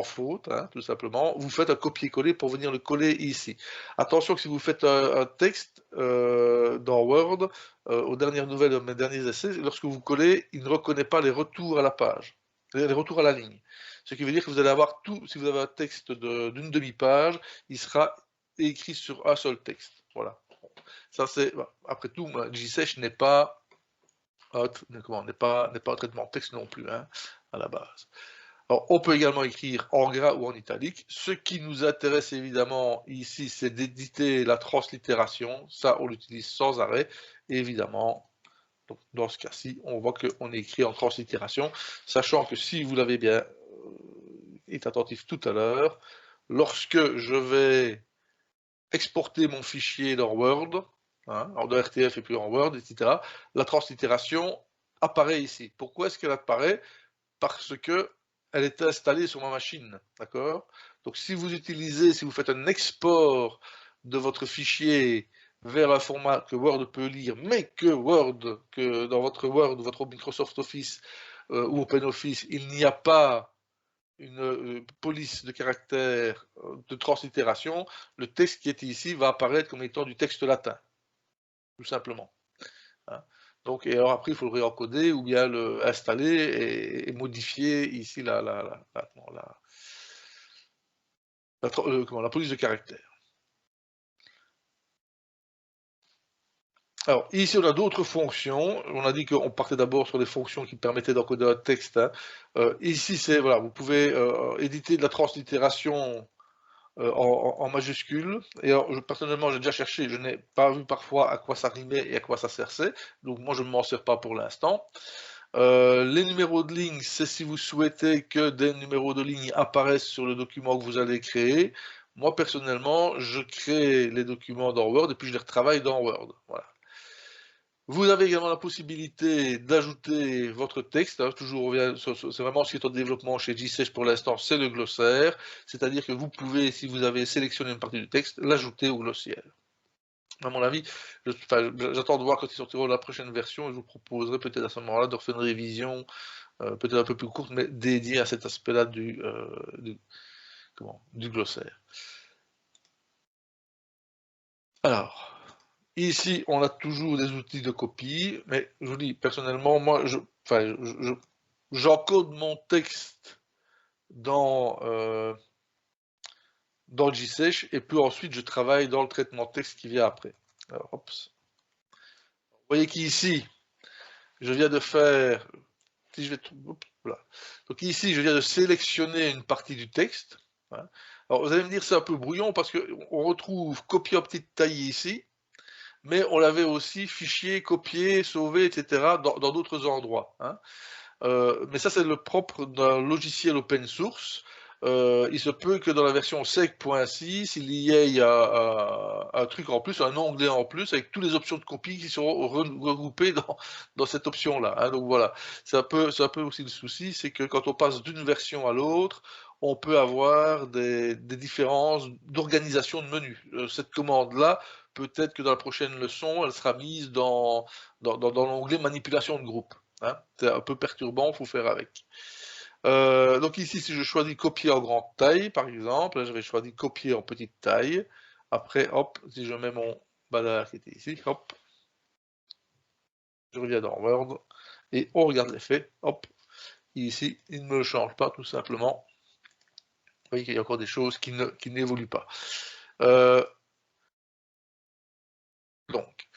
faute, hein, tout simplement, vous faites un copier-coller pour venir le coller ici. Attention que si vous faites un texte dans Word, aux dernières nouvelles de mes derniers essais, lorsque vous collez, il ne reconnaît pas les retours à la page, les retours à la ligne. Ce qui veut dire que vous allez avoir tout, si vous avez un texte d'une demi-page, il sera écrit sur un seul texte. Voilà. Ça c'est, après tout, GSesh n'est pas n'est pas un traitement de texte non plus, hein, à la base. Alors, on peut également écrire en gras ou en italique. Ce qui nous intéresse évidemment ici, c'est d'éditer la translittération. Ça, on l'utilise sans arrêt. Et évidemment, donc, dans ce cas-ci, on voit qu'on est écrit en translittération, sachant que si vous l'avez bien été attentif tout à l'heure, lorsque je vais exporter mon fichier dans Word, hein, en RTF et puis en Word, etc., la translittération apparaît ici. Pourquoi est-ce qu'elle apparaît? Parce que elle est installée sur ma machine, d'accord? Donc si vous faites un export de votre fichier vers un format que Word peut lire, mais que dans votre Word, votre Microsoft Office ou OpenOffice, il n'y a pas une police de caractère de translittération, le texte qui est ici va apparaître comme étant du texte latin, tout simplement. Hein. Donc, et alors après, il faut le réencoder ou bien le installer et modifier ici la police de caractère. Alors, ici, on a d'autres fonctions. On a dit qu'on partait d'abord sur les fonctions qui permettaient d'encoder un texte. Hein. Ici, c'est, voilà, vous pouvez éditer de la translittération en majuscules. Et alors, personnellement, j'ai déjà cherché, je n'ai pas vu parfois à quoi ça rimait et à quoi ça servait. Donc, moi, je ne m'en sers pas pour l'instant. Les numéros de ligne, c'est si vous souhaitez que des numéros de ligne apparaissent sur le document que vous allez créer. Moi, personnellement, je crée les documents dans Word et puis je les retravaille dans Word. Voilà. Vous avez également la possibilité d'ajouter votre texte, hein, toujours, c'est vraiment ce qui est en développement chez GSesh pour l'instant, c'est le glossaire, c'est-à-dire que vous pouvez, si vous avez sélectionné une partie du texte, l'ajouter au glossaire. À mon avis, j'attends de voir quand il sortira la prochaine version et je vous proposerai peut-être à ce moment-là de refaire une révision, peut-être un peu plus courte, mais dédiée à cet aspect-là du glossaire. Alors, ici, on a toujours des outils de copie, mais je vous dis, personnellement, moi, j'encode mon texte dans GSesh et puis ensuite je travaille dans le traitement de texte qui vient après. Alors, hop. Vous voyez qu'ici, je viens de faire, si je vais, voilà. Donc ici, je viens de sélectionner une partie du texte. Hein. Alors vous allez me dire c'est un peu brouillon parce qu'on retrouve copier en petite taille ici, mais on l'avait aussi fichier, copier, sauver, etc. dans d'autres endroits. Hein. Mais ça, c'est le propre d'un logiciel open source. Il se peut que dans la version sec.6, il y ait un truc en plus, un onglet en plus, avec toutes les options de copie qui seront regroupées dans cette option-là. Hein. Donc voilà, c'est un peu aussi le souci, c'est que quand on passe d'une version à l'autre, on peut avoir des différences d'organisation de menu. Cette commande-là, peut-être que dans la prochaine leçon, elle sera mise dans l'onglet manipulation de groupe. Hein, c'est un peu perturbant, il faut faire avec. Donc ici, si je choisis copier en grande taille, par exemple, là, je vais choisir copier en petite taille. Après, hop, si je mets mon banner qui était ici, hop, je reviens dans Word et on regarde l'effet. Hop, ici, il ne me change pas tout simplement. Vous voyez qu'il y a encore des choses qui n'évoluent pas. Donc,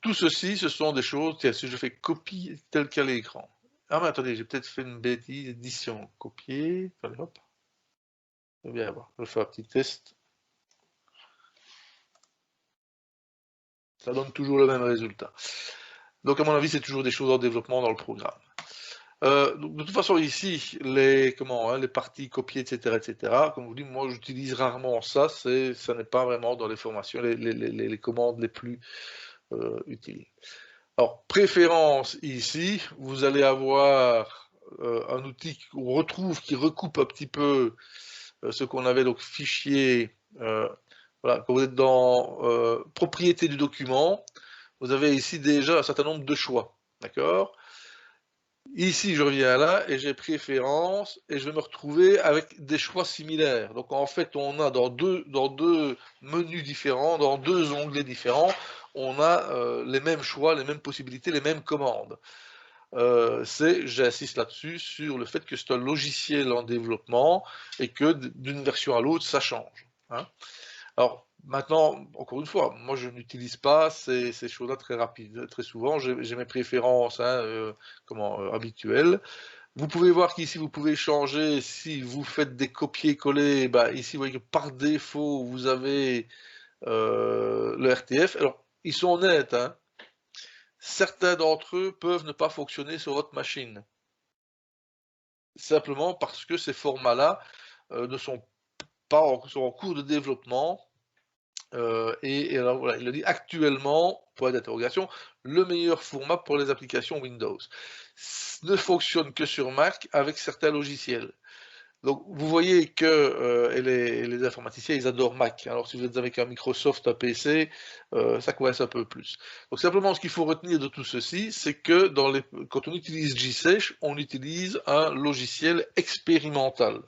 tout ceci, ce sont des choses, tiens, si je fais copie tel qu'à l'écran. Ah mais attendez, j'ai peut-être fait une bêtise, édition, copier, allez hop. Je vais bien voir, je fais un petit test. Ça donne toujours le même résultat. Donc à mon avis, c'est toujours des choses en développement dans le programme. Donc, de toute façon, ici, les parties copiées, etc., comme je vous dis, moi j'utilise rarement ça, ça n'est pas vraiment dans les formations, les commandes les plus utiles. Alors, préférence ici, vous allez avoir un outil qu'on retrouve qui recoupe un petit peu ce qu'on avait, donc fichier, voilà, quand vous êtes dans propriété du document, vous avez ici déjà un certain nombre de choix, d'accord? Ici, je reviens là et j'ai préférence et je vais me retrouver avec des choix similaires. Donc en fait, on a dans deux menus différents, dans deux onglets différents, on a les mêmes choix, les mêmes possibilités, les mêmes commandes. J'insiste là-dessus, sur le fait que c'est un logiciel en développement et que d'une version à l'autre, ça change. Hein. Alors, maintenant, encore une fois, moi je n'utilise pas ces choses-là très rapides. Très souvent, j'ai mes préférences hein, habituelles. Vous pouvez voir qu'ici, vous pouvez changer si vous faites des copier-coller. Bah, ici, vous voyez que par défaut, vous avez le RTF. Alors, ils sont honnêtes. Hein. Certains d'entre eux peuvent ne pas fonctionner sur votre machine. Simplement parce que ces formats-là ne sont pas sont en cours de développement. Et alors voilà, il a dit actuellement, point d'interrogation, le meilleur format pour les applications Windows. Ne fonctionne que sur Mac avec certains logiciels. Donc, vous voyez que et les informaticiens, ils adorent Mac. Alors, si vous êtes avec un Microsoft, un PC, ça coince un peu plus. Donc, simplement, ce qu'il faut retenir de tout ceci, c'est que quand on utilise GSesh, on utilise un logiciel expérimental.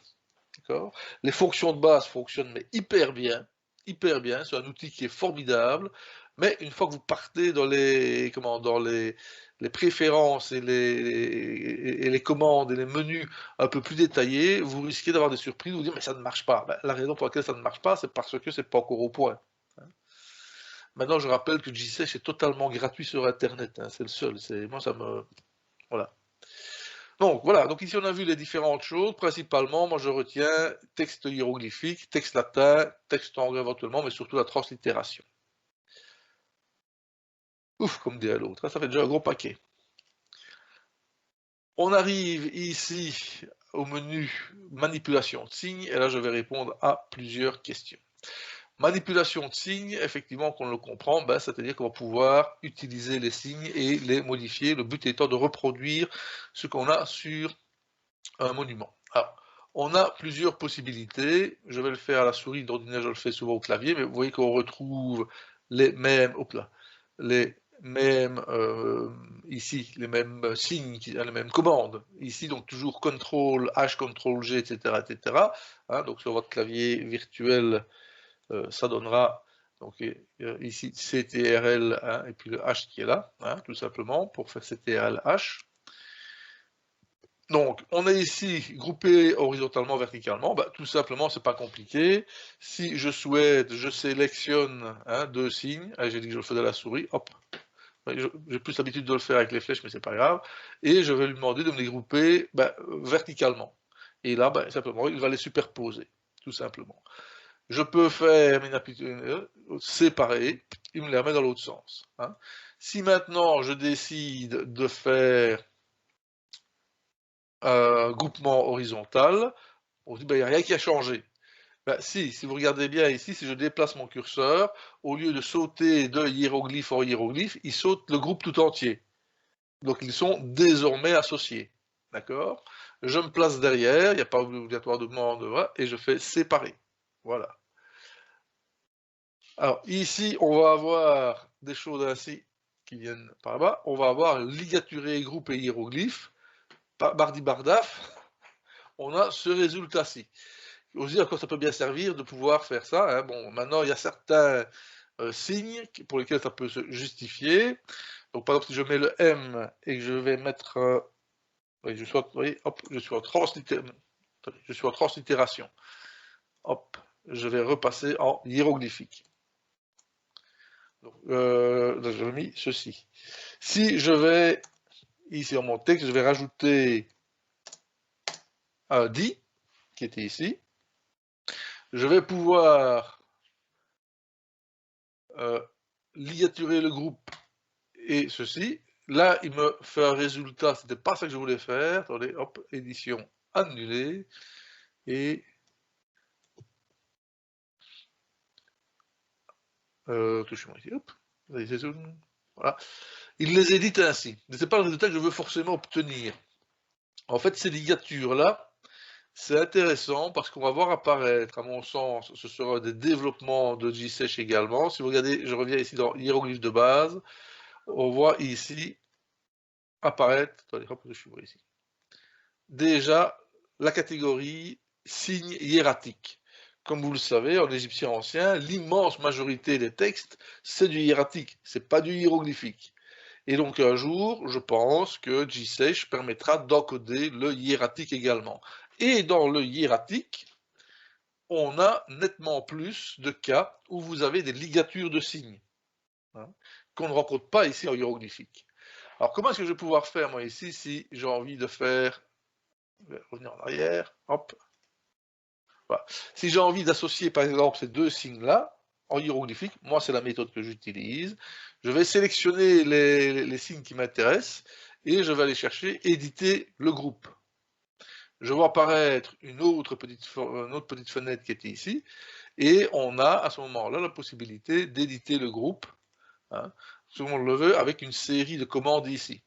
D'accord ? Les fonctions de base fonctionnent mais hyper bien. Hyper bien. C'est un outil qui est formidable. Mais une fois que vous partez dans les préférences et les commandes et les menus un peu plus détaillés, vous risquez d'avoir des surprises, vous dire mais ça ne marche pas. Ben, la raison pour laquelle ça ne marche pas, c'est parce que c'est pas encore au point. Maintenant, je rappelle que GSesh est totalement gratuit sur Internet. Hein, c'est le seul. Moi, ça me... Voilà. Donc voilà, donc ici on a vu les différentes choses, principalement, moi je retiens texte hiéroglyphique, texte latin, texte anglais éventuellement, mais surtout la translittération. Ouf, comme dirait l'autre, ça fait déjà un gros paquet. On arrive ici au menu manipulation de signes, et là je vais répondre à plusieurs questions. Manipulation de signes, effectivement, qu'on le comprend, ben, c'est-à-dire qu'on va pouvoir utiliser les signes et les modifier, le but étant de reproduire ce qu'on a sur un monument. Alors, on a plusieurs possibilités, je vais le faire à la souris, d'ordinaire je le fais souvent au clavier, mais vous voyez qu'on retrouve les mêmes, ici, les mêmes signes, les mêmes commandes, ici donc toujours CTRL H, CTRL G, etc. etc. Hein, donc sur votre clavier virtuel, ça donnera donc ici CTRL hein, et puis le H qui est là, hein, tout simplement, pour faire CTRL H. Donc, on est ici groupé horizontalement, verticalement. Bah, tout simplement, c'est pas compliqué. Si je souhaite, je sélectionne hein, deux signes. J'ai dit que je le faisais à la souris. Hop. J'ai plus l'habitude de le faire avec les flèches, mais c'est pas grave. Et je vais lui demander de me les grouper verticalement. Et là, simplement, il va les superposer, tout simplement. Je peux faire une séparer. Il me les remet dans l'autre sens. Hein. Si maintenant je décide de faire groupement horizontal, on se dit, il n'y a rien qui a changé. Si vous regardez bien ici, si je déplace mon curseur, au lieu de sauter de hiéroglyphe en hiéroglyphe, il saute le groupe tout entier. Donc ils sont désormais associés. D'accord ? Je me place derrière, il n'y a pas obligatoirement de voilà, et je fais séparer. Voilà. Alors ici, on va avoir des choses ainsi qui viennent par là-bas. On va avoir ligaturé, groupe et hiéroglyphe. Bardi bardaf. On a ce résultat-ci. Aussi, à quoi ça peut bien servir de pouvoir faire ça. Hein. Bon, maintenant, il y a certains signes pour lesquels ça peut se justifier. Donc, par exemple, si je mets le M et que je vais mettre... oui, je suis en translittération. Hop, je vais repasser en hiéroglyphique. Donc, j'ai mis ceci. Si je vais, ici dans mon texte, je vais rajouter un dit, qui était ici. Je vais pouvoir ligaturer le groupe et ceci. Là, il me fait un résultat. C'était pas ça que je voulais faire. Attendez, hop, édition annulée. Et touchez-moi ici, hop. Voilà. Il les édite ainsi. Ce n'est pas le résultat que je veux forcément obtenir. En fait, ces ligatures-là, c'est intéressant parce qu'on va voir apparaître, à mon sens, ce sera des développements de GSesh également. Si vous regardez, je reviens ici dans hiéroglyphe de base, on voit ici apparaître, attendez, hop, je suis ici. Déjà, la catégorie signe hiératique. Comme vous le savez, en égyptien ancien, l'immense majorité des textes, c'est du hiératique, c'est pas du hiéroglyphique. Et donc un jour, je pense que GSesh permettra d'encoder le hiératique également. Et dans le hiératique, on a nettement plus de cas où vous avez des ligatures de signes, hein, qu'on ne rencontre pas ici en hiéroglyphique. Alors comment est-ce que je vais pouvoir faire moi ici si j'ai envie de faire, je vais revenir en arrière, hop, voilà. Si j'ai envie d'associer par exemple ces deux signes-là, en hiéroglyphique, moi c'est la méthode que j'utilise, je vais sélectionner les signes qui m'intéressent et je vais aller chercher éditer le groupe. Je vois apparaître une autre petite fenêtre qui était ici, et on a à ce moment-là la possibilité d'éditer le groupe. Hein. selon le veut, avec une série de commandes ici.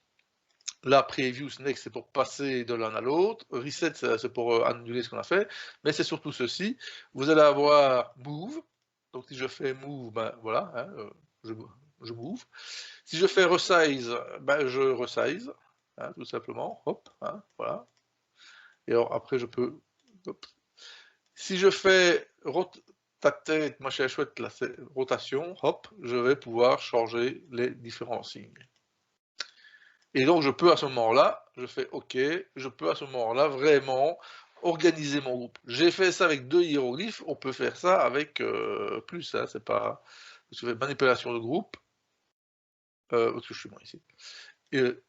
Là, Previous Next, c'est pour passer de l'un à l'autre. Reset, c'est pour annuler ce qu'on a fait. Mais c'est surtout ceci. Vous allez avoir Move. Donc, si je fais Move, ben voilà, hein, je move. Si je fais Resize, ben je resize, hein, tout simplement. Hop, hein, voilà. Et alors, après, je peux... Hop. Si je fais ta tête, machin chouette, là, c'est rotation, hop, je vais pouvoir changer les différents signes. Et donc, je peux à ce moment-là, je fais OK, je peux à ce moment-là vraiment organiser mon groupe. J'ai fait ça avec 2 hiéroglyphes, on peut faire ça avec plus, hein, c'est pas... Je fais manipulation de groupe, parce que je suis moi ici,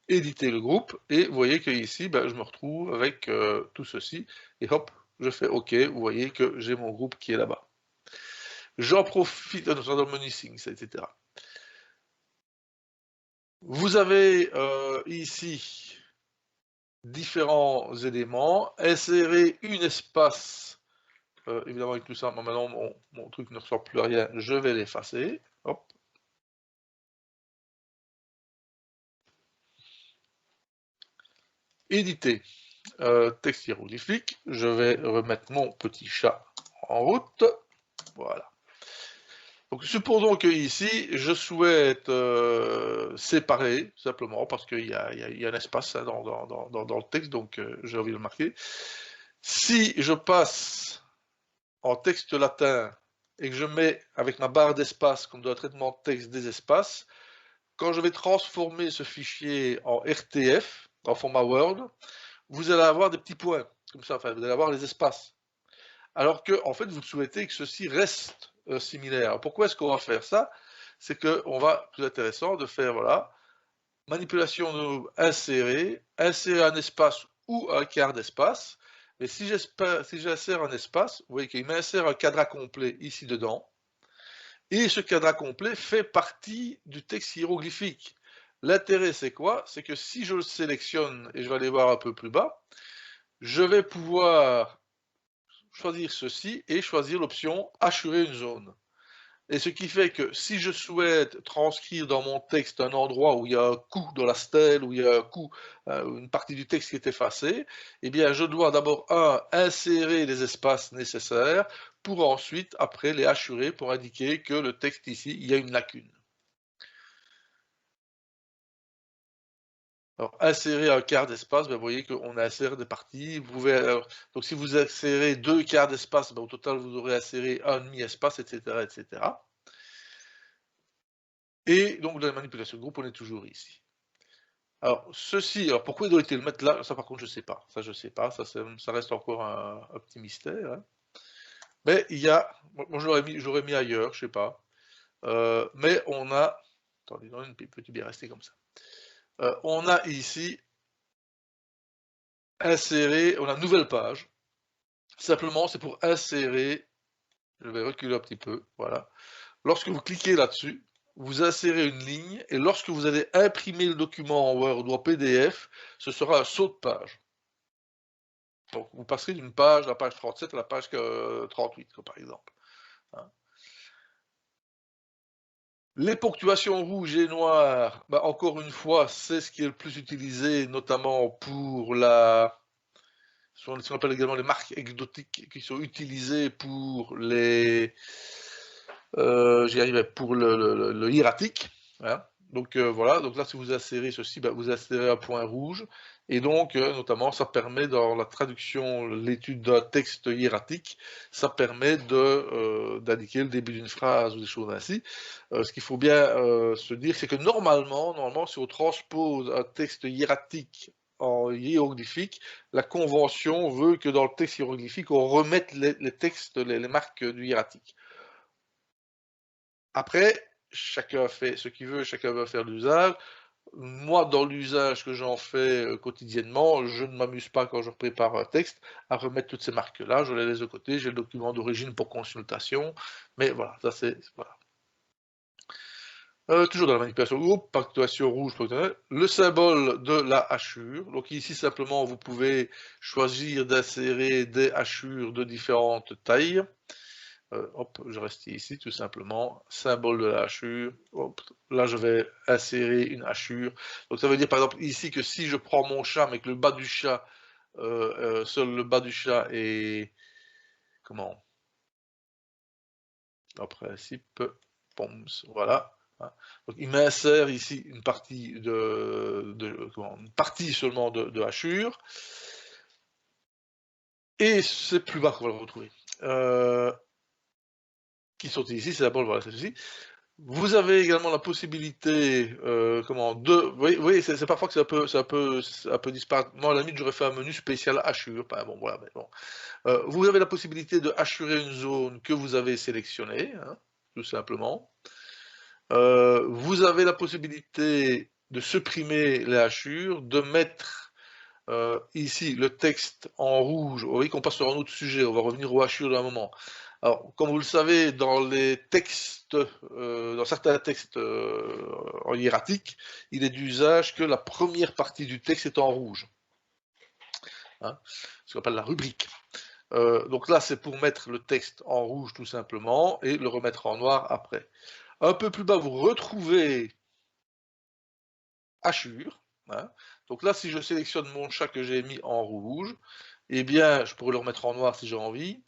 éditer le groupe, et vous voyez que ici, ben, je me retrouve avec tout ceci, et hop, je fais OK, vous voyez que j'ai mon groupe qui est là-bas. J'en profite, dans le menu Things, etc. Vous avez ici différents éléments, insérer une espace, évidemment avec tout ça, maintenant mon truc ne ressort plus rien, je vais l'effacer, hop. Éditer, texte hiéroglyphique, je vais remettre mon petit chat en route, voilà. Donc supposons que ici, je souhaite séparer, simplement, parce qu'il y a un espace hein, dans le texte, donc j'ai envie de le marquer. Si je passe en texte latin et que je mets avec ma barre d'espace, comme dans le traitement de texte des espaces, quand je vais transformer ce fichier en RTF, en format Word, vous allez avoir des petits points, comme ça, enfin, vous allez avoir les espaces. Alors que, en fait, vous souhaitez que ceci reste similaire. Pourquoi est-ce qu'on va faire ça? C'est qu'on va, plus intéressant, de faire, voilà, manipulation de insérer un espace ou un quart d'espace. Mais si j'insère un espace, vous voyez qu'il m'insère un cadre complet ici dedans. Et ce cadre complet fait partie du texte hiéroglyphique. L'intérêt, c'est quoi? C'est que si je le sélectionne, et je vais aller voir un peu plus bas, je vais pouvoir choisir ceci et choisir l'option hachurer une zone. Et ce qui fait que si je souhaite transcrire dans mon texte un endroit où il y a un coup dans la stèle, où il y a un coup, une partie du texte qui est effacée, eh bien je dois d'abord, insérer les espaces nécessaires pour ensuite, après, les hachurer pour indiquer que le texte ici, il y a une lacune. Alors, insérer un quart d'espace, ben, vous voyez qu'on insère des parties. Vous pouvez, donc, si vous insérez 2 quarts d'espace, ben, au total, vous aurez inséré un demi-espace, etc., etc. Et donc, dans la manipulation de groupe, on est toujours ici. Alors, ceci, alors pourquoi il doit le mettre là? Ça, par contre, je ne sais pas. Ça, je sais pas. Ça reste encore un petit mystère. Hein. Mais il y a, moi, j'aurais mis ailleurs, je sais pas. Mais on a, attendez, non, une petite bien rester comme ça. On a ici insérer, on a une nouvelle page. Simplement, c'est pour insérer, je vais reculer un petit peu, voilà. Lorsque vous cliquez là-dessus, vous insérez une ligne, et lorsque vous allez imprimer le document en Word ou en PDF, ce sera un saut de page. Donc, vous passerez d'une page, la page 37, à la page 38, par exemple. Hein. Les ponctuations rouges et noires, bah, encore une fois, c'est ce qui est le plus utilisé, notamment pour ce qu'on appelle également les marques exotiques, qui sont utilisées pour les... j'y arrivais, pour le hiératique. Hein. Donc voilà, donc là si vous insérez ceci, bah, vous insérez un point rouge, et donc notamment ça permet dans la traduction, l'étude d'un texte hiératique, ça permet d'indiquer le début d'une phrase ou des choses ainsi. Ce qu'il faut bien se dire, c'est que normalement, si on transpose un texte hiératique en hiéroglyphique, la convention veut que dans le texte hiéroglyphique, on remette les textes, les marques du hiératique. Après, chacun fait ce qu'il veut, chacun va faire l'usage. Moi, dans l'usage que j'en fais quotidiennement, je ne m'amuse pas quand je prépare un texte à remettre toutes ces marques-là. Je les laisse de côté. J'ai le document d'origine pour consultation. Mais voilà, ça c'est... Voilà. Toujours dans la manipulation groupe, ponctuation rouge, le symbole de la hachure. Donc ici, simplement, vous pouvez choisir d'insérer des hachures de différentes tailles. hop, je reste ici tout simplement, symbole de la hachure, hop, là je vais insérer une hachure. Donc ça veut dire par exemple ici que si je prends mon chat mais que le bas du chat, seul le bas du chat est, comment, en principe, poms, voilà. Hein. Donc il m'insère ici une partie une partie seulement de hachure. Et c'est plus bas qu'on va le retrouver. Qui sont ici, c'est d'abord, voilà, c'est ceci. Vous avez également la possibilité, vous voyez, c'est parfois que ça peut disparaître. Moi, à la limite, j'aurais fait un menu spécial hachure. Bon, voilà, mais bon. Vous avez la possibilité de hachurer une zone que vous avez sélectionnée, hein, tout simplement. Vous avez la possibilité de supprimer les hachures, de mettre ici le texte en rouge. Vous voyez qu'on passe sur un autre sujet, on va revenir aux hachures d'un moment. Alors, comme vous le savez, dans les textes, dans certains textes en hiératique, il est d'usage que la première partie du texte est en rouge. Hein, ce qu'on appelle la rubrique. Donc là, c'est pour mettre le texte en rouge tout simplement et le remettre en noir après. Un peu plus bas, vous retrouvez hachure. Hein. Donc là, si je sélectionne mon chat que j'ai mis en rouge, eh bien, je pourrais le remettre en noir si j'ai envie.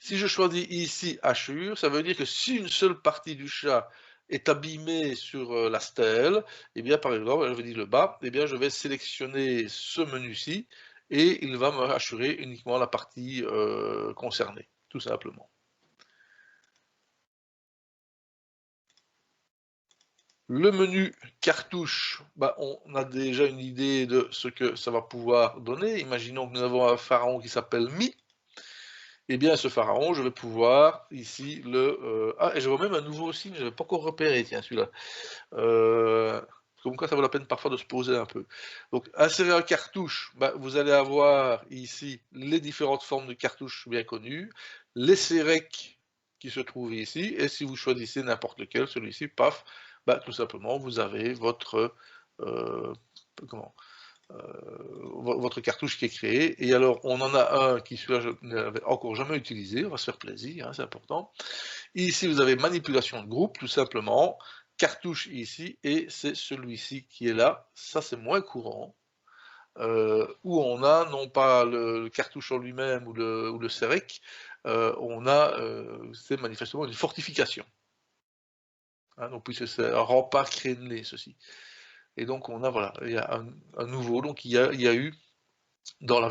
Si je choisis ici hachure, ça veut dire que si une seule partie du chat est abîmée sur la stèle, eh bien, par exemple, je vais dire le bas, eh bien, je vais sélectionner ce menu-ci et il va me hachurer uniquement la partie concernée, tout simplement. Le menu cartouche, on a déjà une idée de ce que ça va pouvoir donner. Imaginons que nous avons un pharaon qui s'appelle Mi. Eh bien, ce pharaon, je vais pouvoir ici ah, et je vois même un nouveau signe, je n'avais pas encore repéré, tiens, celui-là. Comme quoi, ça vaut la peine parfois de se poser un peu. Donc, insérer un cartouche, vous allez avoir ici les différentes formes de cartouches bien connues, les sérèques qui se trouvent ici, et si vous choisissez n'importe lequel, celui-ci, paf, tout simplement, vous avez votre, votre cartouche qui est créée. Et alors, on en a un qui, celui-là, je n'avais encore jamais utilisé, on va se faire plaisir, hein, c'est important. Ici, vous avez manipulation de groupe, tout simplement, cartouche ici, et c'est celui-ci qui est là. Ça, c'est moins courant. Où on a non pas le cartouche en lui-même ou le sérèque, c'est manifestement une fortification. Hein, donc, puisque c'est un rempart crénelé, ceci. Et donc, on a, voilà, il y a un nouveau. Donc, il y a eu, dans la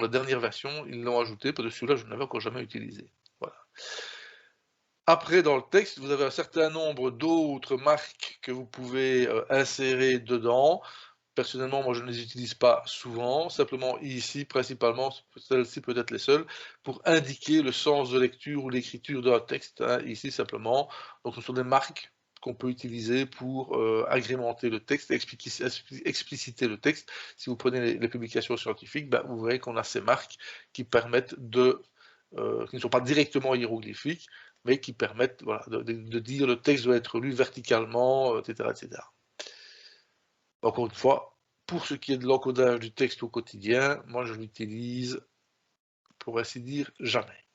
dernière version, ils l'ont ajouté, parce que celui-là, je ne l'avais encore jamais utilisé. Voilà. Après, dans le texte, vous avez un certain nombre d'autres marques que vous pouvez insérer dedans. Personnellement, moi, je ne les utilise pas souvent. Simplement, ici, principalement, celles-ci peut-être les seules, pour indiquer le sens de lecture ou l'écriture d'un texte. Hein, ici, simplement. Donc, ce sont des marques qu'on peut utiliser pour agrémenter le texte, expliciter le texte. Si vous prenez les publications scientifiques, vous verrez qu'on a ces marques qui permettent qui ne sont pas directement hiéroglyphiques, mais qui permettent, voilà, de dire le texte doit être lu verticalement, etc., etc. Encore une fois, pour ce qui est de l'encodage du texte au quotidien, moi je l'utilise, pour ainsi dire, jamais.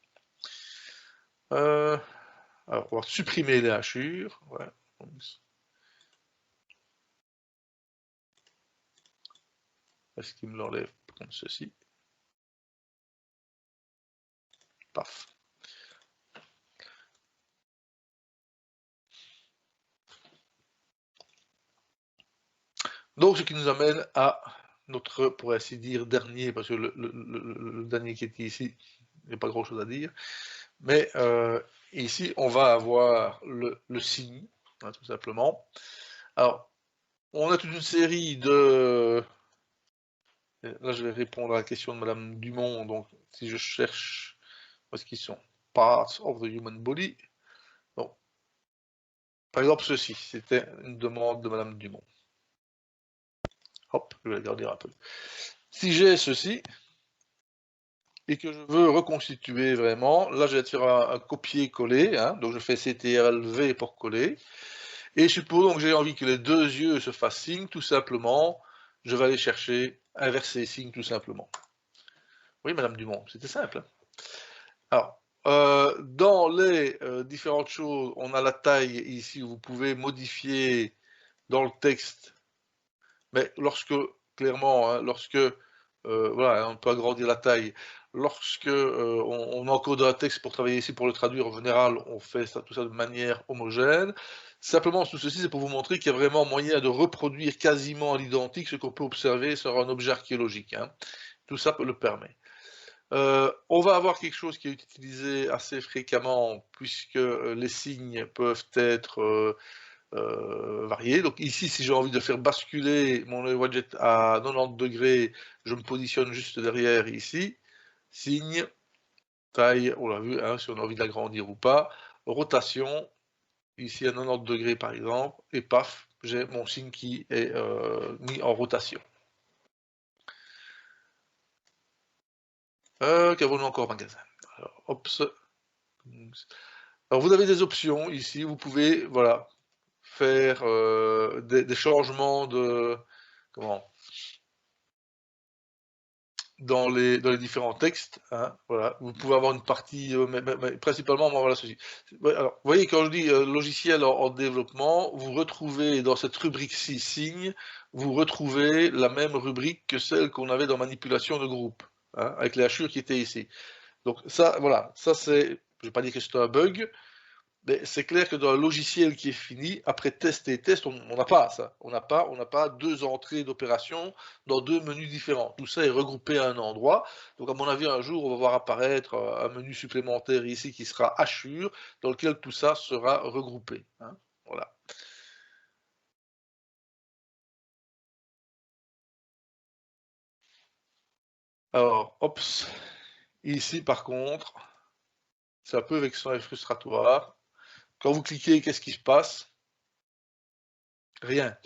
Alors, on va supprimer les hachures. Ouais. Est-ce qu'il me l'enlève comme ceci? Paf. Donc, ce qui nous amène à notre, pour ainsi dire, dernier, parce que le dernier qui est ici, il n'y a pas grand-chose à dire. Mais ici, on va avoir le signe, hein, tout simplement. Alors, on a toute une série de... Là, je vais répondre à la question de Madame Dumont. Donc, si je cherche, où est-ce qu'ils sont? Parts of the human body. Bon. Par exemple, ceci, c'était une demande de Madame Dumont. Hop, je vais regarder un peu. Si j'ai ceci, et que je veux reconstituer vraiment, là, je vais faire un copier-coller. Hein, donc, je fais CTRL-V pour coller. Et supposons que j'ai envie que les deux yeux se fassent signe, tout simplement, je vais aller chercher inverser signe, tout simplement. Oui, Madame Dumont, c'était simple. Hein. Alors, Dans les différentes choses, on a la taille ici où vous pouvez modifier dans le texte, mais lorsque, clairement, hein, lorsque, voilà, on peut agrandir la taille. Lorsque on encode un texte pour travailler ici, pour le traduire, en général, on fait ça, tout ça de manière homogène. Simplement, tout ceci, c'est pour vous montrer qu'il y a vraiment moyen de reproduire quasiment à l'identique ce qu'on peut observer sur un objet archéologique, hein. Tout ça le permet. On va avoir quelque chose qui est utilisé assez fréquemment puisque les signes peuvent être variés. Donc ici, si j'ai envie de faire basculer mon widget à 90 degrés, je me positionne juste derrière ici. Signe, taille, on l'a vu, hein, si on a envie de l'agrandir ou pas. Rotation, ici à 90 degrés par exemple, et paf, j'ai mon signe qui est mis en rotation. Qu'avons-nous encore au magasin? Alors, hop. Alors vous avez des options ici, vous pouvez voilà, faire des changements de comment dans les différents textes, hein, voilà. Vous pouvez avoir une partie, mais principalement moi voilà ceci. Ouais, alors, vous voyez quand je dis logiciel en développement, vous retrouvez dans cette rubrique-ci signes, vous retrouvez la même rubrique que celle qu'on avait dans manipulation de groupe, hein, avec les hachures qui étaient ici. Donc ça, voilà, ça c'est, je vais pas dire que c'est un bug, mais c'est clair que dans un logiciel qui est fini, après test et test, on n'a pas ça. On n'a pas deux entrées d'opération dans deux menus différents. Tout ça est regroupé à un endroit. Donc à mon avis, un jour, on va voir apparaître un menu supplémentaire ici qui sera Assure, dans lequel tout ça sera regroupé, hein. Voilà. Alors, hop, ici par contre, c'est un peu vexant et frustratoire. Quand vous cliquez, qu'est-ce qui se passe? Rien.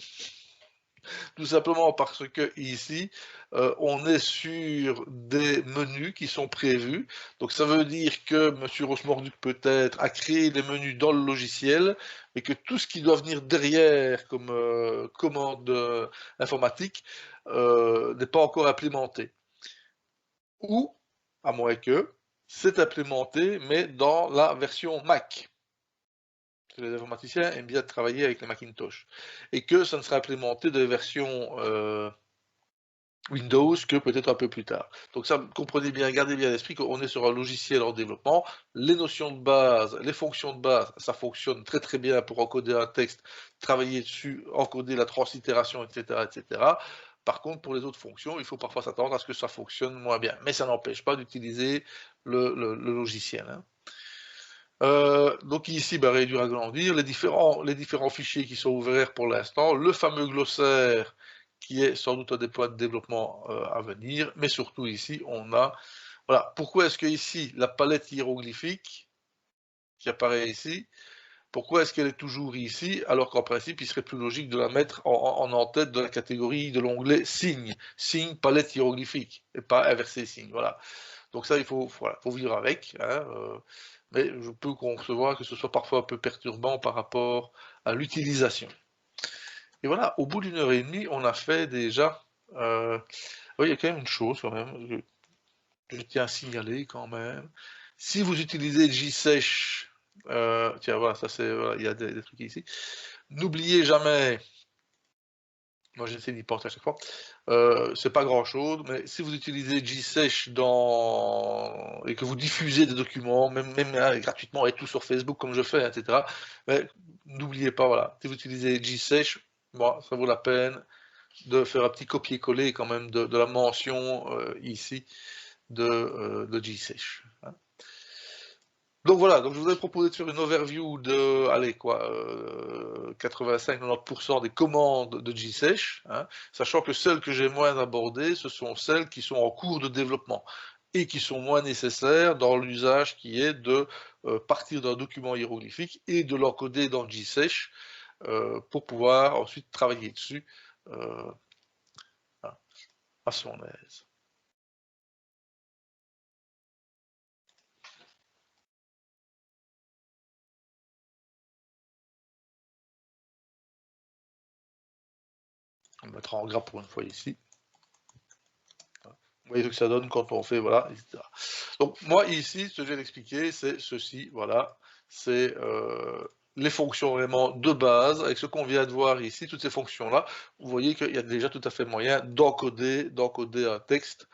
Tout simplement parce que ici, on est sur des menus qui sont prévus. Donc ça veut dire que M. Rosmorduc peut-être a créé les menus dans le logiciel, mais que tout ce qui doit venir derrière comme commande informatique n'est pas encore implémenté. Ou, à moins que, c'est implémenté, mais dans la version Mac. Les informaticiens aiment bien travailler avec les Macintosh. Et que ça ne sera implémenté de version Windows que peut-être un peu plus tard. Donc ça, comprenez bien, gardez bien à l'esprit qu'on est sur un logiciel en développement. Les notions de base, les fonctions de base, ça fonctionne très très bien pour encoder un texte, travailler dessus, encoder la translittération, etc., etc. Par contre, pour les autres fonctions, il faut parfois s'attendre à ce que ça fonctionne moins bien. Mais ça n'empêche pas d'utiliser le logiciel, hein. Donc ici, bah, réduire, agrandir, les différents fichiers qui sont ouverts pour l'instant, le fameux glossaire qui est sans doute un des points de développement à venir, mais surtout ici, on a, voilà, pourquoi est-ce que ici, la palette hiéroglyphique qui apparaît ici, pourquoi est-ce qu'elle est toujours ici, alors qu'en principe, il serait plus logique de la mettre en tête de la catégorie de l'onglet signe, signe palette hiéroglyphique, et pas inverser signe, voilà. Donc ça, voilà, faut vivre avec, hein, mais je peux concevoir que ce soit parfois un peu perturbant par rapport à l'utilisation. Et voilà, au bout d'une heure et demie, on a fait déjà... oui, il y a quand même une chose quand même, je tiens à signaler quand même. Si vous utilisez JSesh, tiens voilà, ça c'est, voilà, il y a des trucs ici. N'oubliez jamais, moi j'essaie d'y penser à chaque fois, c'est pas grand chose, mais si vous utilisez JSesh et que vous diffusez des documents, même gratuitement et tout sur Facebook comme je fais, etc., n'oubliez pas, voilà, si vous utilisez JSesh, bon, ça vaut la peine de faire un petit copier-coller quand même de la mention ici de JSesh, hein. Donc voilà, donc je vous ai proposé de faire une overview de, allez quoi, 85-90% des commandes de JSesh, hein, sachant que celles que j'ai moins abordées, ce sont celles qui sont en cours de développement et qui sont moins nécessaires dans l'usage qui est de partir d'un document hiéroglyphique et de l'encoder dans JSesh pour pouvoir ensuite travailler dessus à son aise. On mettra en gras pour une fois ici. Vous voyez ce que ça donne quand on fait, voilà, etc. Donc moi ici, ce que je viens d'expliquer, c'est ceci, voilà, c'est, les fonctions vraiment de base avec ce qu'on vient de voir ici, toutes ces fonctions-là. Vous voyez qu'il y a déjà tout à fait moyen d'encoder un texte